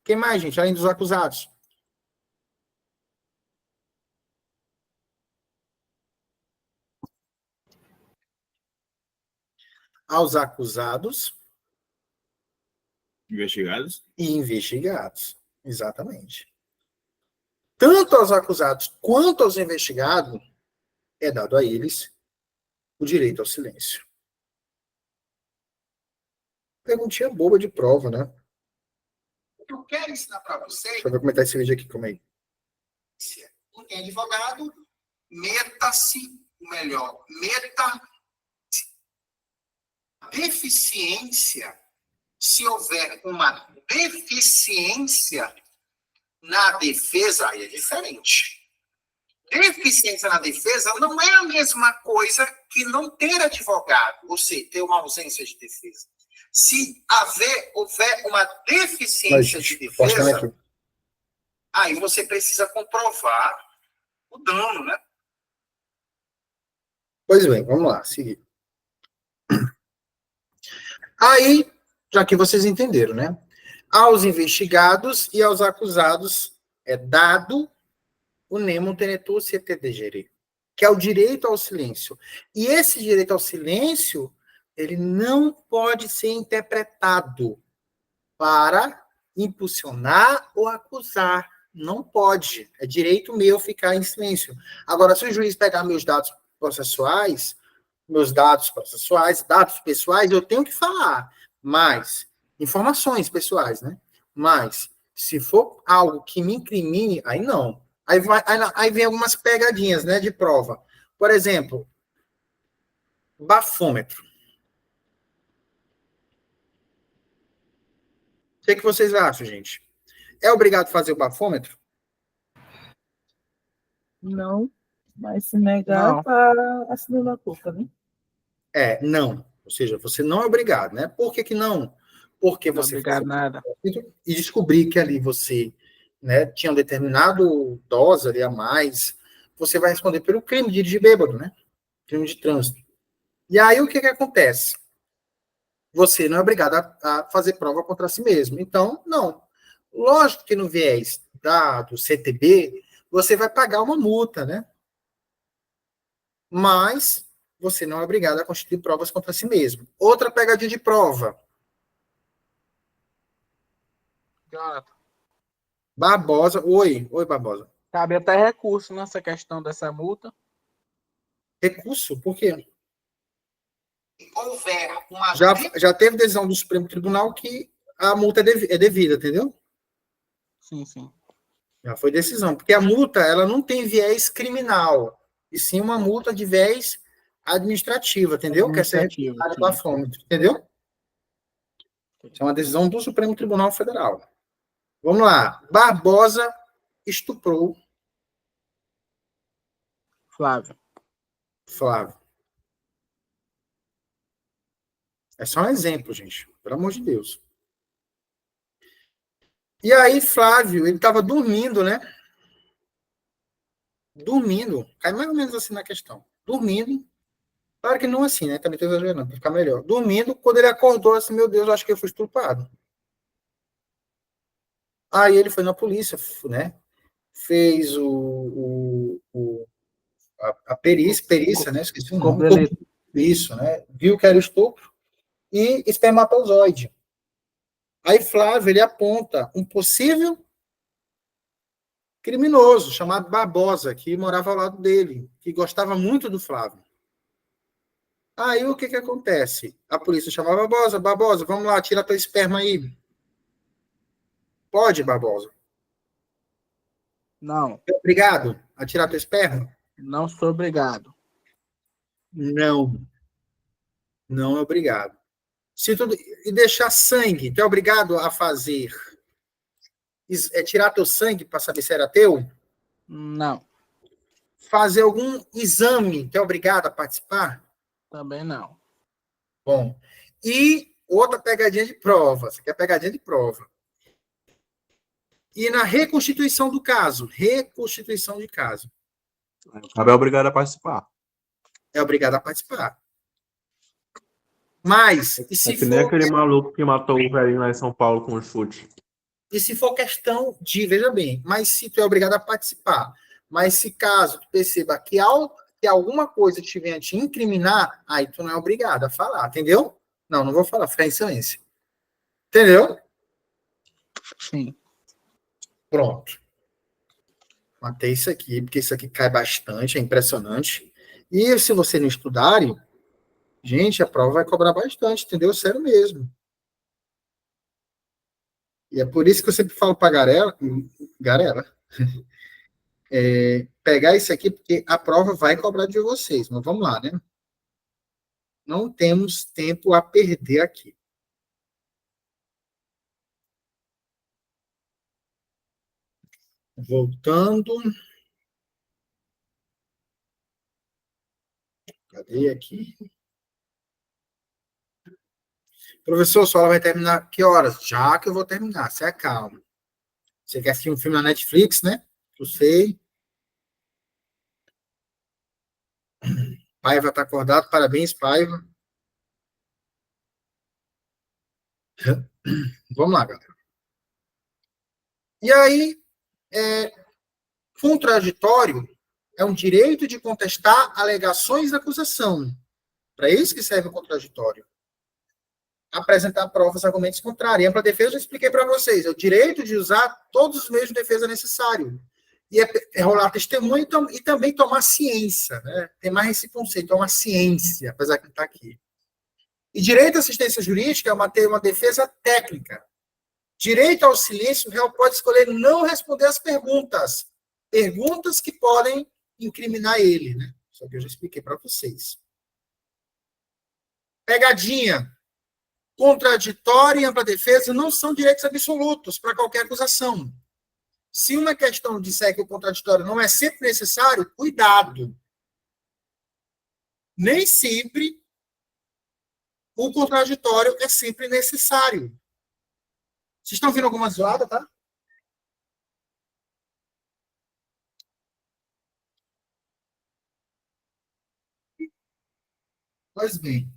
Quem mais, gente, além dos acusados? Aos acusados Investigados? e investigados. Exatamente. Tanto aos acusados quanto aos investigados, é dado a eles o direito ao silêncio. Perguntinha boba de prova, né? O que eu quero ensinar para vocês... Deixa eu ver como é que tá esse vídeo aqui, como é. Quem é advogado, meta-se melhor, deficiência, se houver uma deficiência na defesa, aí é diferente. Deficiência na defesa não é a mesma coisa que não ter advogado, ou seja, ter uma ausência de defesa. Se houver uma deficiência de defesa, aí você precisa comprovar o dano, né? Pois bem, vamos lá, seguir. Aí, já que vocês entenderam, né? Aos investigados e aos acusados é dado o nemo tenetur se tedegere, que é o direito ao silêncio. E esse direito ao silêncio, ele não pode ser interpretado para impulsionar ou acusar. Não pode. É direito meu ficar em silêncio. Agora, se o juiz pegar meus dados processuais, dados pessoais, eu tenho que falar. Mas, informações pessoais, né? Mas, se for algo que me incrimine, aí não. Aí vem algumas pegadinhas, né, de prova. Por exemplo, bafômetro. O que vocês acham, gente? É obrigado a fazer o bafômetro? Não, mas se negar, tá assinando a culpa, né? Não. Ou seja, você não é obrigado, né? Por que não? Porque Não você obrigado nada. e descobrir que ali você, né, tinha um determinado dose ali a mais, você vai responder pelo crime de dirigir bêbado, né? Crime de trânsito. E aí o que acontece? Você não é obrigado a fazer prova contra si mesmo. Então, não. Lógico que no viés do CTB, você vai pagar uma multa, né? Mas você não é obrigado a constituir provas contra si mesmo. Outra pegadinha de prova. Barbosa. Oi, Barbosa. Cabe até recurso nessa questão dessa multa. Recurso? Por quê? Houver uma... Já teve decisão do Supremo Tribunal que a multa é devida, entendeu? Sim, sim. Já foi decisão. Porque a multa, ela não tem viés criminal, e sim uma multa de viés administrativa, entendeu? Que é ser do bafômetro, entendeu? Isso é uma decisão do Supremo Tribunal Federal. Vamos lá. Barbosa estuprou Flávio. É só um exemplo, gente. Pelo amor de Deus. E aí, Flávio, ele estava dormindo, né? Dormindo. Cai mais ou menos assim na questão. Dormindo. Claro que não assim, né? Também estou exagerando, para ficar melhor. Dormindo, quando ele acordou, assim, meu Deus, acho que eu fui estuprado. Aí ele foi na polícia, né? Fez a perícia, né? Esqueci o nome. Isso, né? Viu que era estupro e espermatozoide. Aí Flávio, ele aponta um possível criminoso chamado Barbosa, que morava ao lado dele, que gostava muito do Flávio. Aí o que acontece? A polícia chama Barbosa, vamos lá, tira teu esperma aí. Pode, Barbosa? Não. É obrigado a tirar teu esperma? Não sou obrigado. Não. Não é obrigado. E deixar sangue, tu é obrigado a fazer? Tirar teu sangue para saber se era teu? Não. Fazer algum exame, tu é obrigado a participar? Também não. Bom. E outra pegadinha de prova. Você quer pegadinha de prova. E na reconstituição do caso. Reconstituição de caso. O cara é obrigado a participar. É obrigado a participar. Mas, e se que nem aquele maluco que matou o velhinho lá em São Paulo com o chute. E se for questão de, veja bem, mas se tu é obrigado a participar, mas se caso tu perceba que alguma coisa te venha te incriminar, aí tu não é obrigado a falar, entendeu? Não vou falar, ficar em silêncio. Entendeu? Sim. Pronto. Matei isso aqui, porque isso aqui cai bastante, é impressionante. E se você não estudarem, gente, a prova vai cobrar bastante, entendeu? Sério mesmo. E é por isso que eu sempre falo para Garela, pegar isso aqui, porque a prova vai cobrar de vocês. Mas vamos lá, né? Não temos tempo a perder aqui. Voltando. Cadê aqui? Professor, sua aula vai terminar que horas? Já que eu vou terminar, se acalma. Você quer assistir um filme na Netflix, né? Eu sei. Paiva está acordado, parabéns, Paiva. Vamos lá, galera. E aí, contraditório é um direito de contestar alegações da acusação. Para isso que serve o contraditório. Apresentar provas, argumentos contrários. E ampla defesa, eu já expliquei para vocês. É o direito de usar todos os meios de defesa necessários. E é rolar testemunho e também tomar ciência. Né? Tem mais esse conceito, tomar ciência, apesar que não está aqui. E direito à assistência jurídica é ter uma defesa técnica. Direito ao silêncio, o réu pode escolher não responder as perguntas. Perguntas que podem incriminar ele. Né? Só que eu já expliquei para vocês. Pegadinha. Contraditório e ampla defesa não são direitos absolutos para qualquer acusação. Se uma questão disser que o contraditório não é sempre necessário, cuidado. Nem sempre o contraditório é sempre necessário. Vocês estão vendo alguma zoada, tá? Pois bem.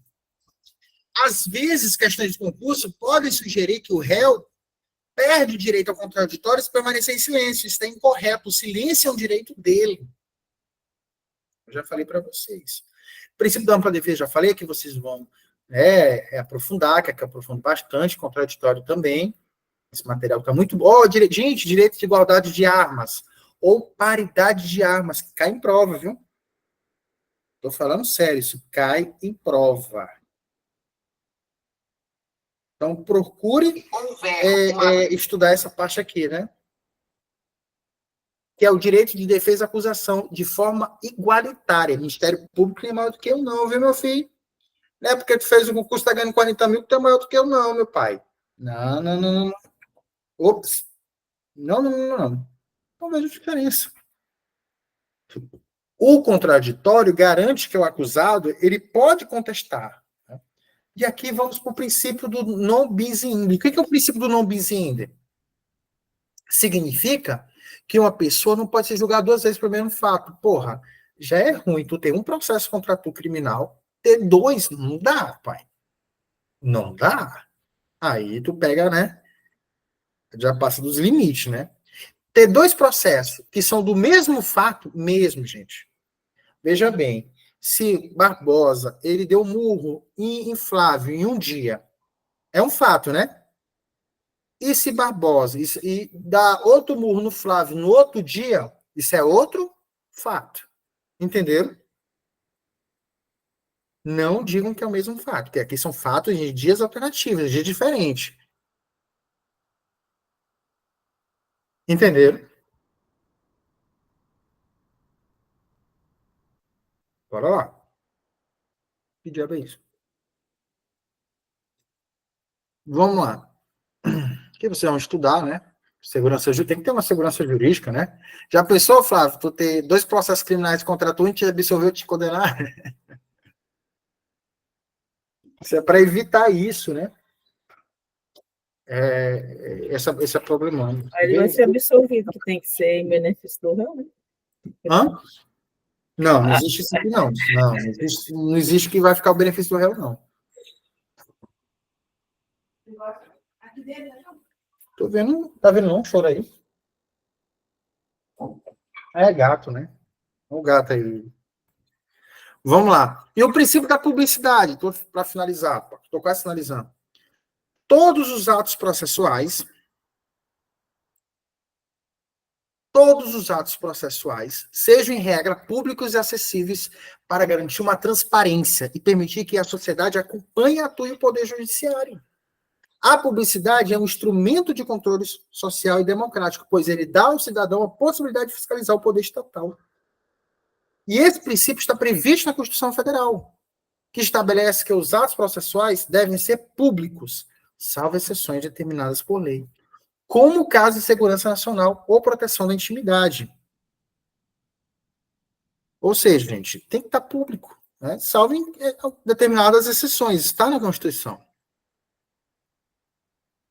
Às vezes, questões de concurso podem sugerir que o réu perde o direito ao contraditório se permanecer em silêncio. Isso é incorreto. O silêncio é um direito dele. Eu já falei para vocês. O princípio da ampla defesa, já falei, que vocês vão aprofundar, que aprofundo bastante, contraditório também. Esse material está muito bom. Gente, direito de igualdade de armas. Ou paridade de armas, que cai em prova, viu? Estou falando sério, isso cai em prova. Então, procure estudar essa parte aqui, né? Que é o direito de defesa e acusação de forma igualitária. Ministério Público é maior do que eu não, viu, meu filho? Não é porque tu fez o concurso, tá ganhando 40 mil, que tu é maior do que eu não, meu pai. Não, não, não, não. Ops. Não, não, não, não. Não vejo diferença. O contraditório garante que o acusado ele pode contestar. E aqui vamos para o princípio do non bis in idem. O que é o princípio do non bis in idem? Significa que uma pessoa não pode ser julgada duas vezes pelo mesmo fato. Porra, já é ruim tu ter um processo contra tu criminal, ter dois, não dá, pai. Não dá. Aí tu pega, né? Já passa dos limites, né? Ter dois processos que são do mesmo fato, mesmo, gente. Veja bem. Se Barbosa, ele deu murro em Flávio em um dia, é um fato, né? E se Barbosa e dá outro murro no Flávio no outro dia, isso é outro fato. Entenderam? Não digam que é o mesmo fato, porque aqui são fatos de dias alternativos, de dias diferentes. Entenderam? Bora lá. Que diabo é isso? Vamos lá. Que vocês vão estudar, né? Segurança jurídica, tem que ter uma segurança jurídica, né? Já pensou, Flávio, tu ter dois processos criminais contra tu e te absolver, te condenar? Isso é para evitar isso, né? Esse é problemão. Aí ele vai ser absolvido, que tem que ser em benefício do réu, né? Hã? Não, não existe isso aqui, não. Não existe que vai ficar o benefício do réu, não. Tô vendo, tá vendo não? Chora aí. É gato, né? O gato aí. Vamos lá. E o princípio da publicidade, para finalizar, estou quase finalizando. Todos os atos processuais, sejam, em regra, públicos e acessíveis para garantir uma transparência e permitir que a sociedade acompanhe e atue o poder judiciário. A publicidade é um instrumento de controle social e democrático, pois ele dá ao cidadão a possibilidade de fiscalizar o poder estatal. E esse princípio está previsto na Constituição Federal, que estabelece que os atos processuais devem ser públicos, salvo exceções determinadas por lei, como o caso de segurança nacional ou proteção da intimidade. Ou seja, gente, tem que estar público, né? Salvo em determinadas exceções, está na Constituição.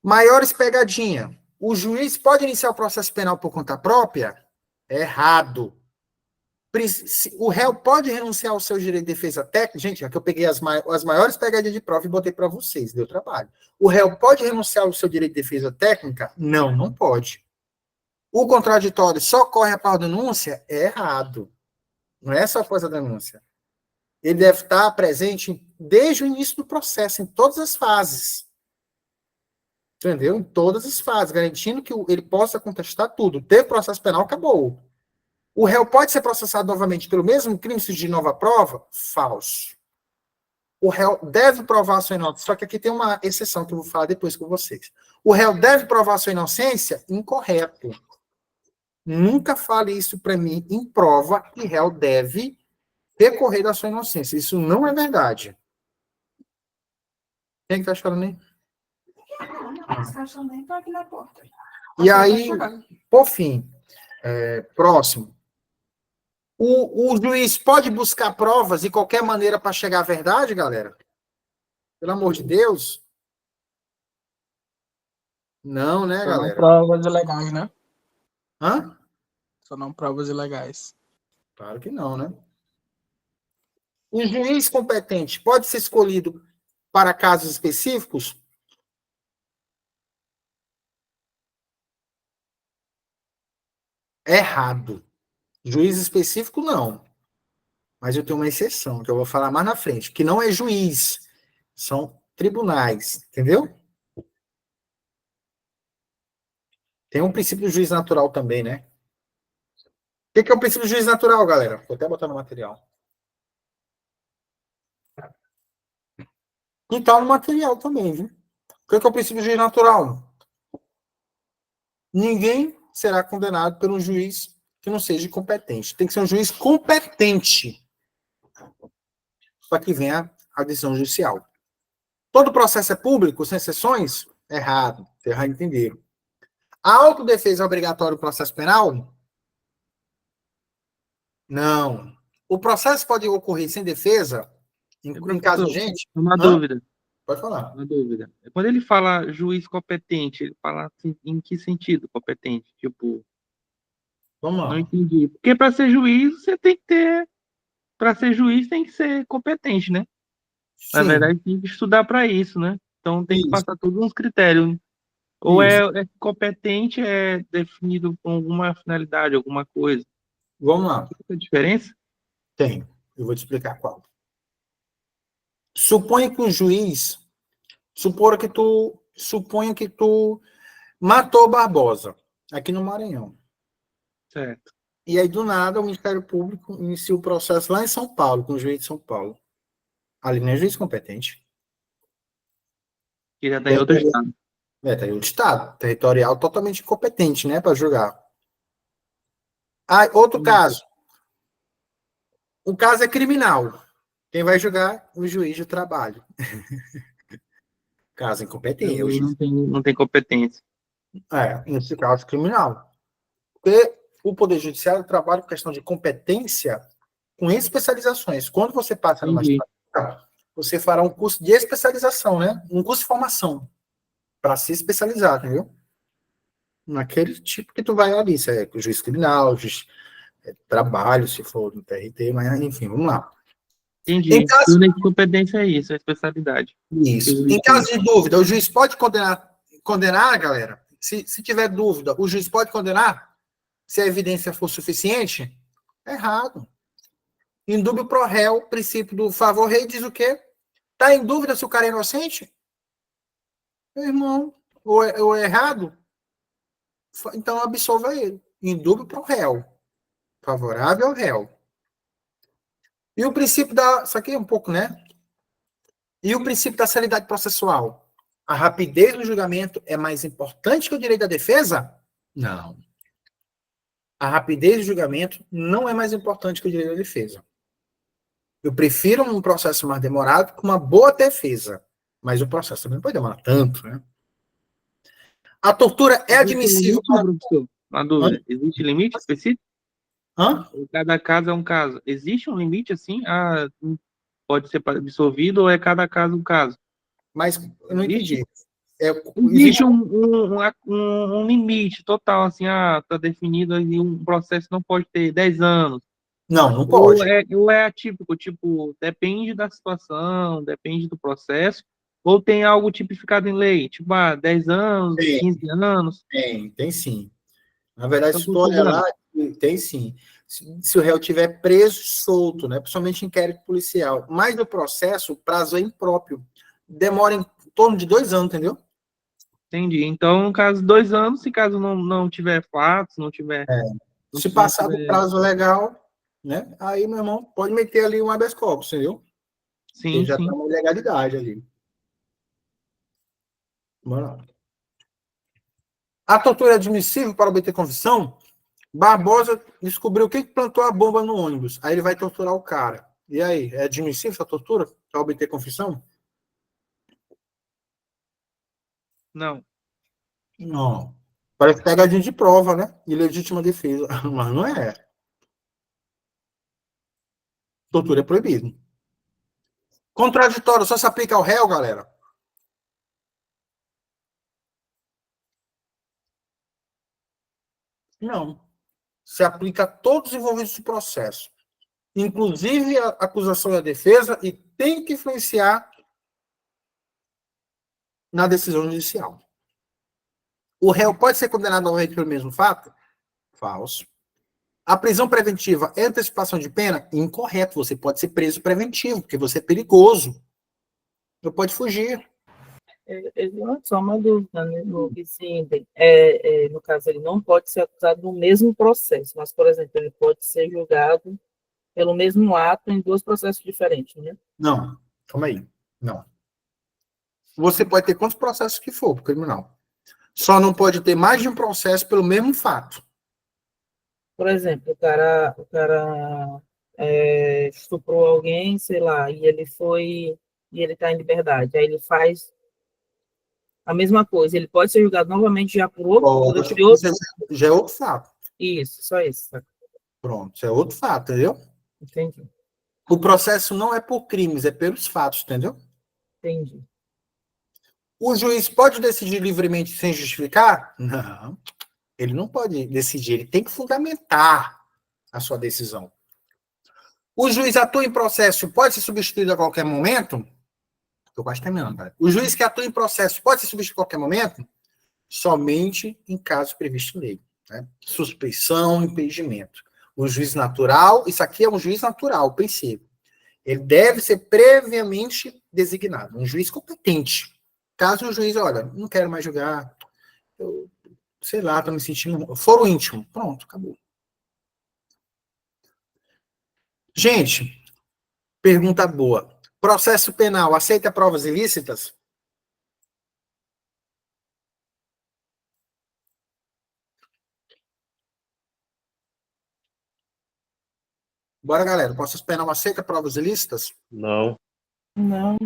Maiores pegadinha. O juiz pode iniciar o processo penal por conta própria? Errado. O réu pode renunciar ao seu direito de defesa técnica? Gente, é que eu peguei as maiores pegadinhas de prova e botei para vocês, deu trabalho. O réu pode renunciar ao seu direito de defesa técnica? Não, não pode. O contraditório só ocorre após a denúncia? É errado. Não é só após a denúncia. Ele deve estar presente desde o início do processo, em todas as fases. Entendeu? Em todas as fases, garantindo que ele possa contestar tudo. Teve processo penal, acabou. O réu pode ser processado novamente pelo mesmo crime se de nova prova? Falso. O réu deve provar a sua inocência, só que aqui tem uma exceção que eu vou falar depois com vocês. O réu deve provar a sua inocência? Incorreto. Nunca fale isso para mim em prova que réu deve recorrer da sua inocência. Isso não é verdade. Quem que está chorando aí? E aí, por fim, próximo. O juiz pode buscar provas de qualquer maneira para chegar à verdade, galera? Pelo amor de Deus. Não, né, Só galera? não provas ilegais, né? Hã? Só não provas ilegais. Claro que não, né? O juiz competente pode ser escolhido para casos específicos? Errado. Juiz específico, não. Mas eu tenho uma exceção, que eu vou falar mais na frente, que não é juiz, são tribunais, entendeu? Tem um princípio do juiz natural também, né? O que é o princípio do juiz natural, galera? Vou até botar no material. E tá no material também, viu? O que é o princípio do juiz natural? Ninguém será condenado por um juiz que não seja competente. Tem que ser um juiz competente para que venha a decisão judicial. Todo processo é público, sem exceções? Errado. Vocês já entenderam. A autodefesa é obrigatória no processo penal? Não. O processo pode ocorrer sem defesa? Em caso de gente? Uma dúvida. Pode falar. Uma dúvida. Quando ele fala juiz competente, ele fala assim, em que sentido competente? Tipo, Vamos lá. não entendi. Porque para ser juiz, você tem que ter. Para ser juiz, tem que ser competente, né? Na Sim. verdade, tem que estudar para isso, né? Então tem que Isso. passar todos uns critérios. Ou Isso. é competente, é definido com alguma finalidade, alguma coisa. Vamos lá. Tem diferença? Tem. Eu vou te explicar qual. Suponha que o juiz, suponha que tu matou Barbosa, aqui no Maranhão. Certo. E aí, do nada, o Ministério Público inicia o processo lá em São Paulo, com o juiz de São Paulo. Ali não é juiz competente. Que já está em outro estado. Tá em outro estado. Territorial totalmente incompetente, né, para julgar. Ah, outro caso. O caso é criminal. Quem vai julgar? O juiz do trabalho. Caso incompetente. Não tem competência. Nesse caso criminal. Porque o Poder Judiciário trabalha com questão de competência com especializações. Quando você passa numa magistratura, você fará um curso de especialização, né? Um curso de formação para se especializar, entendeu? Naquele tipo que tu vai ali, se é juiz criminal, juiz trabalho, se for no TRT, mas enfim, vamos lá. Entendi. Em caso... Tudo de competência é isso, é especialidade. Isso. Em caso de dúvida, o juiz pode condenar, galera? Se tiver dúvida, o juiz pode condenar? Se a evidência for suficiente? Errado. Em dúvida pro réu, o princípio do favor rei diz o quê? Tá em dúvida se o cara é inocente? Meu irmão, ou é errado? Então absolva ele. Em dúvida pro réu. Favorável ao réu. E o princípio da... Isso aqui é um pouco, né? E o princípio da celeridade processual? A rapidez do julgamento é mais importante que o direito da defesa? Não. A rapidez do julgamento não é mais importante que o direito da defesa. Eu prefiro um processo mais demorado com uma boa defesa, mas o processo também não pode demorar tanto, né? A tortura é admissível para... Professor? Uma dúvida. Existe limite específico? Hã? Cada caso é um caso. Existe um limite assim? Pode ser absolvido ou é cada caso um caso? Mas eu não entendi. Existe um limite total, assim, tá definido ali, um processo não pode ter 10 anos. Não pode. Ou é atípico, tipo, depende da situação, depende do processo, ou tem algo tipificado em lei, tipo, 10 anos, 15 anos? Tem sim. Na verdade, se tu olhar lá, tem sim. Se o réu tiver preso, solto, né? Principalmente em inquérito policial. Mas no processo, o prazo é impróprio. Demora em torno de 2 anos, entendeu? Entendi. Então, no caso, 2 anos, se caso não tiver fatos, não tiver... Se passar do prazo legal, né? Aí, meu irmão, pode meter ali um habeas corpus, entendeu? Sim, já sim. tem uma ilegalidade ali. Vamos lá. A tortura é admissível para obter confissão? Barbosa descobriu quem plantou a bomba no ônibus. Aí ele vai torturar o cara. E aí, é admissível essa tortura para obter confissão? Não. Não. Parece pegadinha de prova, né? E legítima defesa. Mas não é. Tortura é proibido. Contraditório só se aplica ao réu, galera? Não. Se aplica a todos os envolvidos no processo. Inclusive a acusação e a defesa, e tem que influenciar na decisão judicial. O réu pode ser condenado novamente pelo mesmo fato? Falso. A prisão preventiva é antecipação de pena? Incorreto. Você pode ser preso preventivo, porque você é perigoso. Não pode fugir. Só uma dúvida, né, no no caso, ele não pode ser acusado no mesmo processo, mas, por exemplo, ele pode ser julgado pelo mesmo ato em 2 processos diferentes, né? Não, calma aí. Não. Você pode ter quantos processos que for pro criminal. Só não pode ter mais de um processo pelo mesmo fato. Por exemplo, o cara estuprou alguém, sei lá, e ele está em liberdade. Aí ele faz a mesma coisa. Ele pode ser julgado novamente já por outro. Já é outro fato. Isso, só isso. Pronto, isso é outro fato, entendeu? Entendi. O processo não é por crimes, é pelos fatos, entendeu? Entendi. O juiz pode decidir livremente sem justificar? Não. Ele não pode decidir, ele tem que fundamentar a sua decisão. O juiz atua em processo pode ser substituído a qualquer momento? Estou quase terminando, cara. O juiz que atua em processo pode ser substituído a qualquer momento? Somente em casos previstos em lei. Né? Suspeição, impedimento. O juiz natural, isso aqui é um juiz natural, princípio. Ele deve ser previamente designado, um juiz competente. Caso o juiz, olha, não quero mais julgar, eu, sei lá, estou me sentindo... Foro íntimo. Pronto, acabou. Gente, pergunta boa. Processo penal aceita provas ilícitas? Bora, galera. Processo penal aceita provas ilícitas? Não. Não.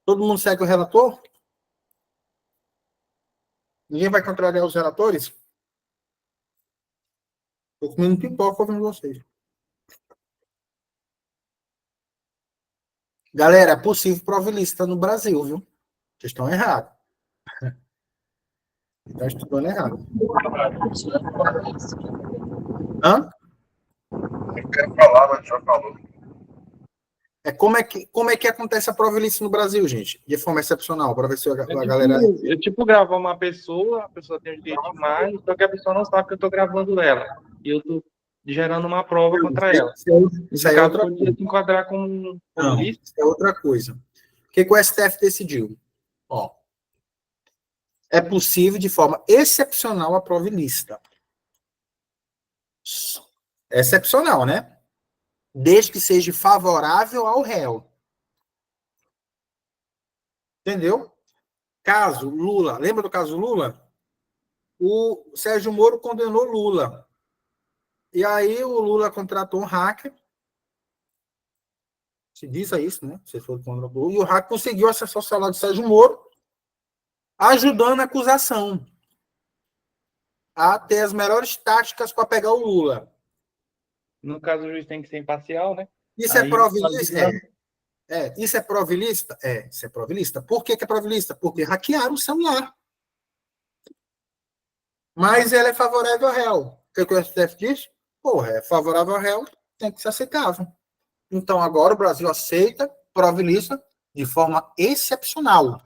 Todo mundo segue o relator? Ninguém vai contrariar os relatores? Estou comendo pipoca ouvindo vocês. Galera, é possível prova ilícita no Brasil, viu? Vocês estão errados. Estão estudando errado. Hã? Eu quero falar, mas já falou. Como é que acontece a prova ilícita no Brasil, gente? De forma excepcional, para ver se a galera... Eu, tipo, gravar uma pessoa, a pessoa tem o direito de imagem, só que a pessoa não sabe que eu tô gravando ela. E eu tô gerando uma prova contra ela. Isso aí é outra coisa. Se enquadrar como Não, isso é outra coisa. O que o STF decidiu? Ó, é possível, de forma excepcional, a prova ilícita. Excepcional, né? Desde que seja favorável ao réu. Entendeu? Caso Lula, lembra do caso Lula? o Sérgio Moro condenou Lula. E aí o Lula contratou um hacker, se diz isso, né? Se for contra o Lula, e o hacker conseguiu acessar o celular do Sérgio Moro, ajudando a acusação a ter as melhores táticas para pegar o Lula. No caso, o juiz tem que ser imparcial, né? Isso Aí, é provilista? Isso é provilista? Isso é provilista. Por que é provilista? Porque hackearam o celular. Mas ela é favorável ao réu. O que o STF diz? Porra, é favorável ao réu, tem que ser aceitável. Então, agora o Brasil aceita provilista de forma excepcional.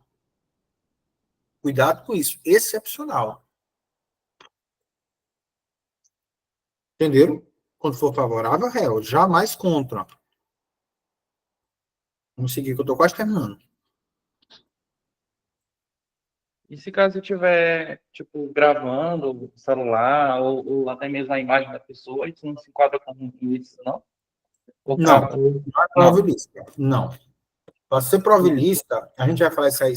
Cuidado com isso, excepcional. Entenderam? Quando for favorável ao réu, jamais contra. Vamos seguir, que eu estou quase terminando. E se caso eu estiver, tipo, gravando o celular ou até mesmo a imagem da pessoa, isso não se enquadra como isso, não? Ou Não, cara, não é provilista. Não. Para ser provilista, a gente vai falar isso aí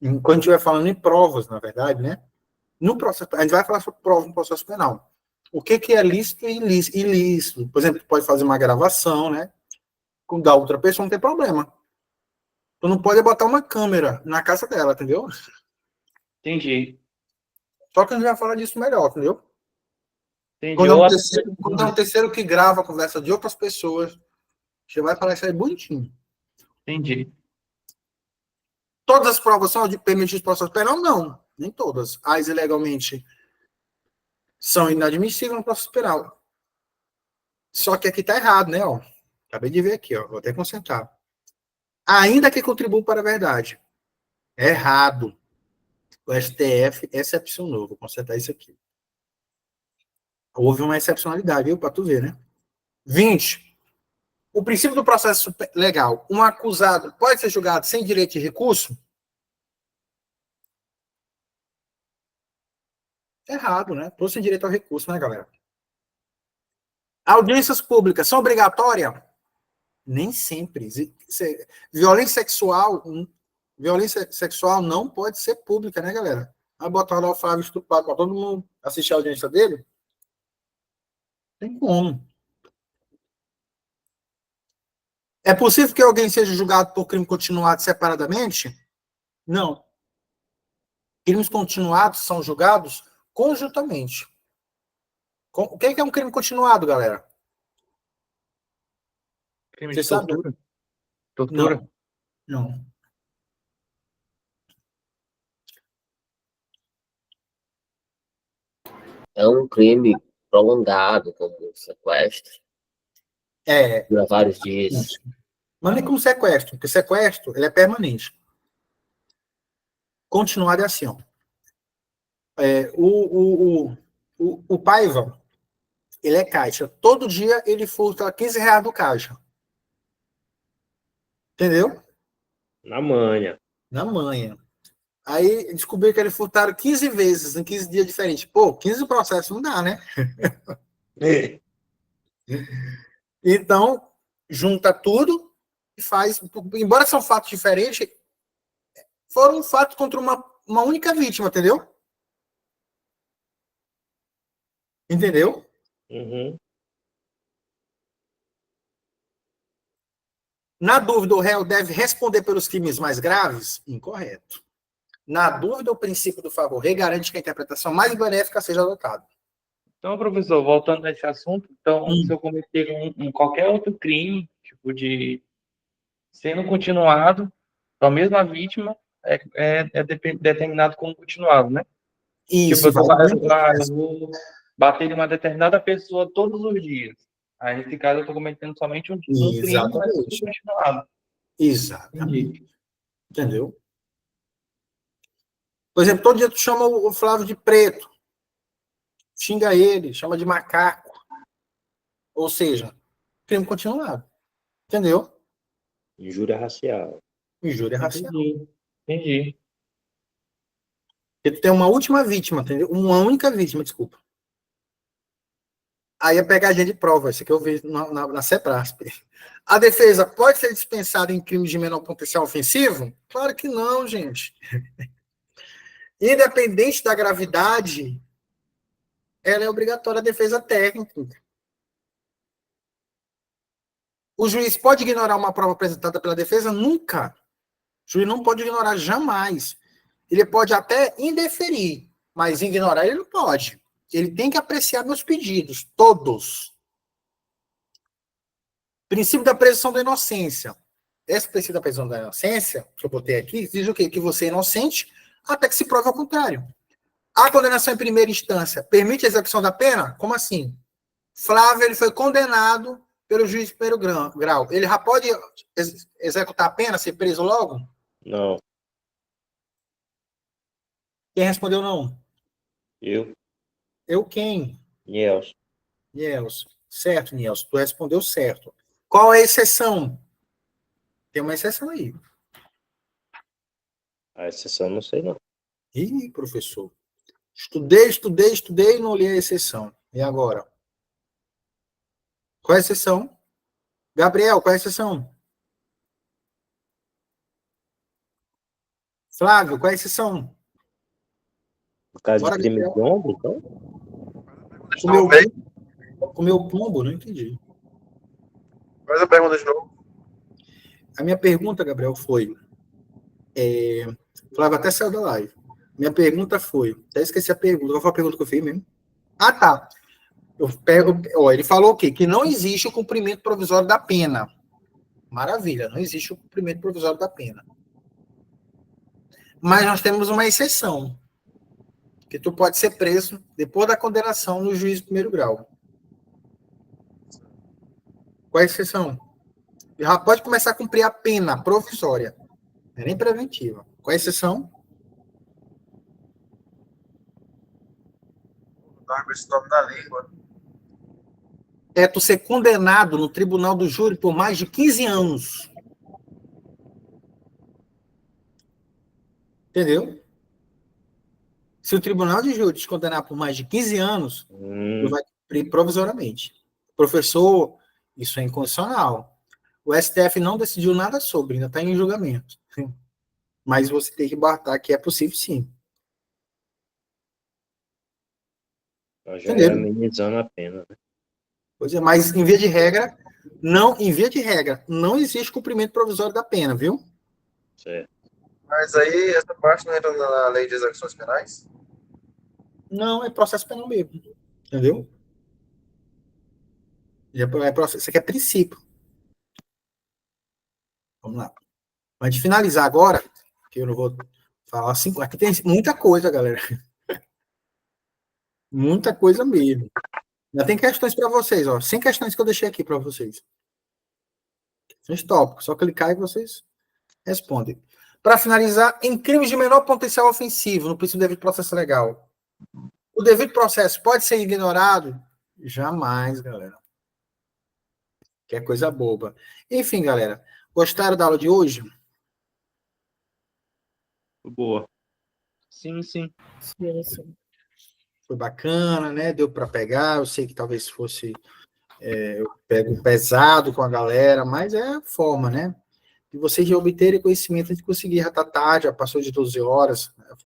quando a gente estiver falando em provas, na verdade, né? No processo, a gente vai falar sobre provas no processo penal. O que é lícito e ilícito? Por exemplo, tu pode fazer uma gravação, né? Com da outra pessoa, não tem problema. Tu não pode botar uma câmera na casa dela, entendeu? entendi. Só que a gente vai falar disso melhor, entendeu? Entendi. Quando é um terceiro que grava a conversa de outras pessoas, você vai falar isso aí bonitinho. Entendi. Todas as provas são de permitidas no processo penal? Não, nem todas. As ilegalmente são inadmissíveis no processo penal. Só que aqui está errado, né? Ó, acabei de ver aqui, ó, vou até concentrar. Ainda que contribuam para a verdade. É errado. O STF excepcionou. Vou consertar isso aqui. Houve uma excepcionalidade, viu? Para tu ver, né? 20. O princípio do processo legal. Um acusado pode ser julgado sem direito de recurso? Errado, né? Tô sem direito ao recurso, né, galera? Audiências públicas são obrigatórias? Nem sempre. Violência sexual não pode ser pública, né, galera? Vai botar lá o Flávio estupado para todo mundo assistir a audiência dele? Tem como. É possível que alguém seja julgado por crime continuado separadamente? Não. Crimes continuados são julgados conjuntamente. O que é um crime continuado, galera? Crime Você de sabe? tortura? Tortura? Não. É um crime prolongado, como um sequestro. Dura vários dias. Mas nem como sequestro, porque sequestro ele é permanente. Continuado é assim, ó. O Paiva, ele é caixa. Todo dia ele furta R$15 do caixa. Entendeu? Na manha. Na manha. Aí descobriu que ele furtaram 15 vezes, em 15 dias diferentes. Pô, 15 processos não dá, né? Então, junta tudo e faz. Embora são fatos diferentes, foram fatos contra uma única vítima, entendeu? Entendeu? Uhum. Na dúvida, o réu deve responder pelos crimes mais graves? Incorreto. Na dúvida, o princípio do favor rei garante que a interpretação mais benéfica seja adotada. Então, professor, voltando a esse assunto, então, se eu cometer qualquer outro crime, tipo de sendo continuado, a mesma vítima é determinado como continuado, né? Isso, tipo, eu vou bater em uma determinada pessoa todos os dias. Aí, nesse caso, eu estou cometendo somente um crime, mas tudo continuado. Exatamente. Entendeu? Por exemplo, todo dia tu chama o Flávio de preto, xinga ele, chama de macaco. Ou seja, crime continuado. Entendeu? Injúria racial. Injúria racial. Entendi. Porque tu tem uma última vítima, entendeu? Uma única vítima, desculpa. Aí é pegadinha de prova, isso que eu vi na CEPRASP. A defesa pode ser dispensada em crimes de menor potencial ofensivo? Claro que não, gente. Independente da gravidade, ela é obrigatória a defesa técnica. O juiz pode ignorar uma prova apresentada pela defesa? Nunca. O juiz não pode ignorar jamais. Ele pode até indeferir, mas ignorar ele não pode. Ele tem que apreciar meus pedidos, todos. Princípio da presunção da inocência. Esse princípio da presunção da inocência, que eu botei aqui, diz o quê? Que você é inocente até que se prove ao contrário. A condenação em primeira instância permite a execução da pena? Como assim? Flávio, ele foi condenado pelo juiz de primeiro grau. Ele já pode executar a pena, ser preso logo? Não. Quem respondeu não? Eu. Eu quem? Nielson. Nielson. Certo, Nielson. Tu respondeu certo. Qual é a exceção? Tem uma exceção aí. A exceção não sei não. Ih, professor. Estudei, não li a exceção. E agora? Qual é a exceção? Gabriel, qual é a exceção? Flávio, qual é a exceção? No caso Bora, de crime Gabriel. de ombro, então? Comeu pombo? Não entendi. Faz a pergunta de novo. A minha pergunta, Gabriel, foi... Flávio até saiu da live. Minha pergunta foi... Até esqueci a pergunta. Qual foi a pergunta que eu fiz mesmo? Ah, tá. Ele falou o quê? Que não existe o cumprimento provisório da pena. Maravilha, não existe o cumprimento provisório da pena. Mas nós temos uma exceção. Que tu pode ser preso depois da condenação no juízo de primeiro grau. Qual é a exceção? Já pode começar a cumprir a pena provisória. Não é nem preventiva. Qual é a exceção? Tá com esse nome na língua. É tu ser condenado no tribunal do júri por mais de 15 anos. Entendeu? Se o tribunal de júri te condenar por mais de 15 anos, tu vai cumprir provisoriamente. Professor, isso é incondicional. O STF não decidiu nada sobre, ainda está em julgamento. Mas você tem que botar que é possível, sim. Já é amenizando a pena, né? Pois é, mas em via de regra, não existe cumprimento provisório da pena, viu? Certo. Mas aí, essa parte não entra na lei de execuções penais? Não, é processo penal mesmo. Entendeu? Isso aqui é princípio. Vamos lá. Antes de finalizar agora, que eu não vou falar assim, aqui tem muita coisa, galera. Muita coisa mesmo. Já tem questões para vocês, ó. 100 questões que eu deixei aqui para vocês. Questões tópicos. Só clicar e vocês respondem. Para finalizar, em crimes de menor potencial ofensivo, no princípio do devido processo legal, o devido processo pode ser ignorado? Jamais, galera. Que é coisa boba. Enfim, galera. Gostaram da aula de hoje? Boa. Sim. Sim. Foi bacana, né? Deu para pegar. Eu sei que talvez fosse... eu pego pesado com a galera, mas é a forma, né? De vocês já obterem conhecimento de conseguir, já tá tarde, já passou de 12 horas,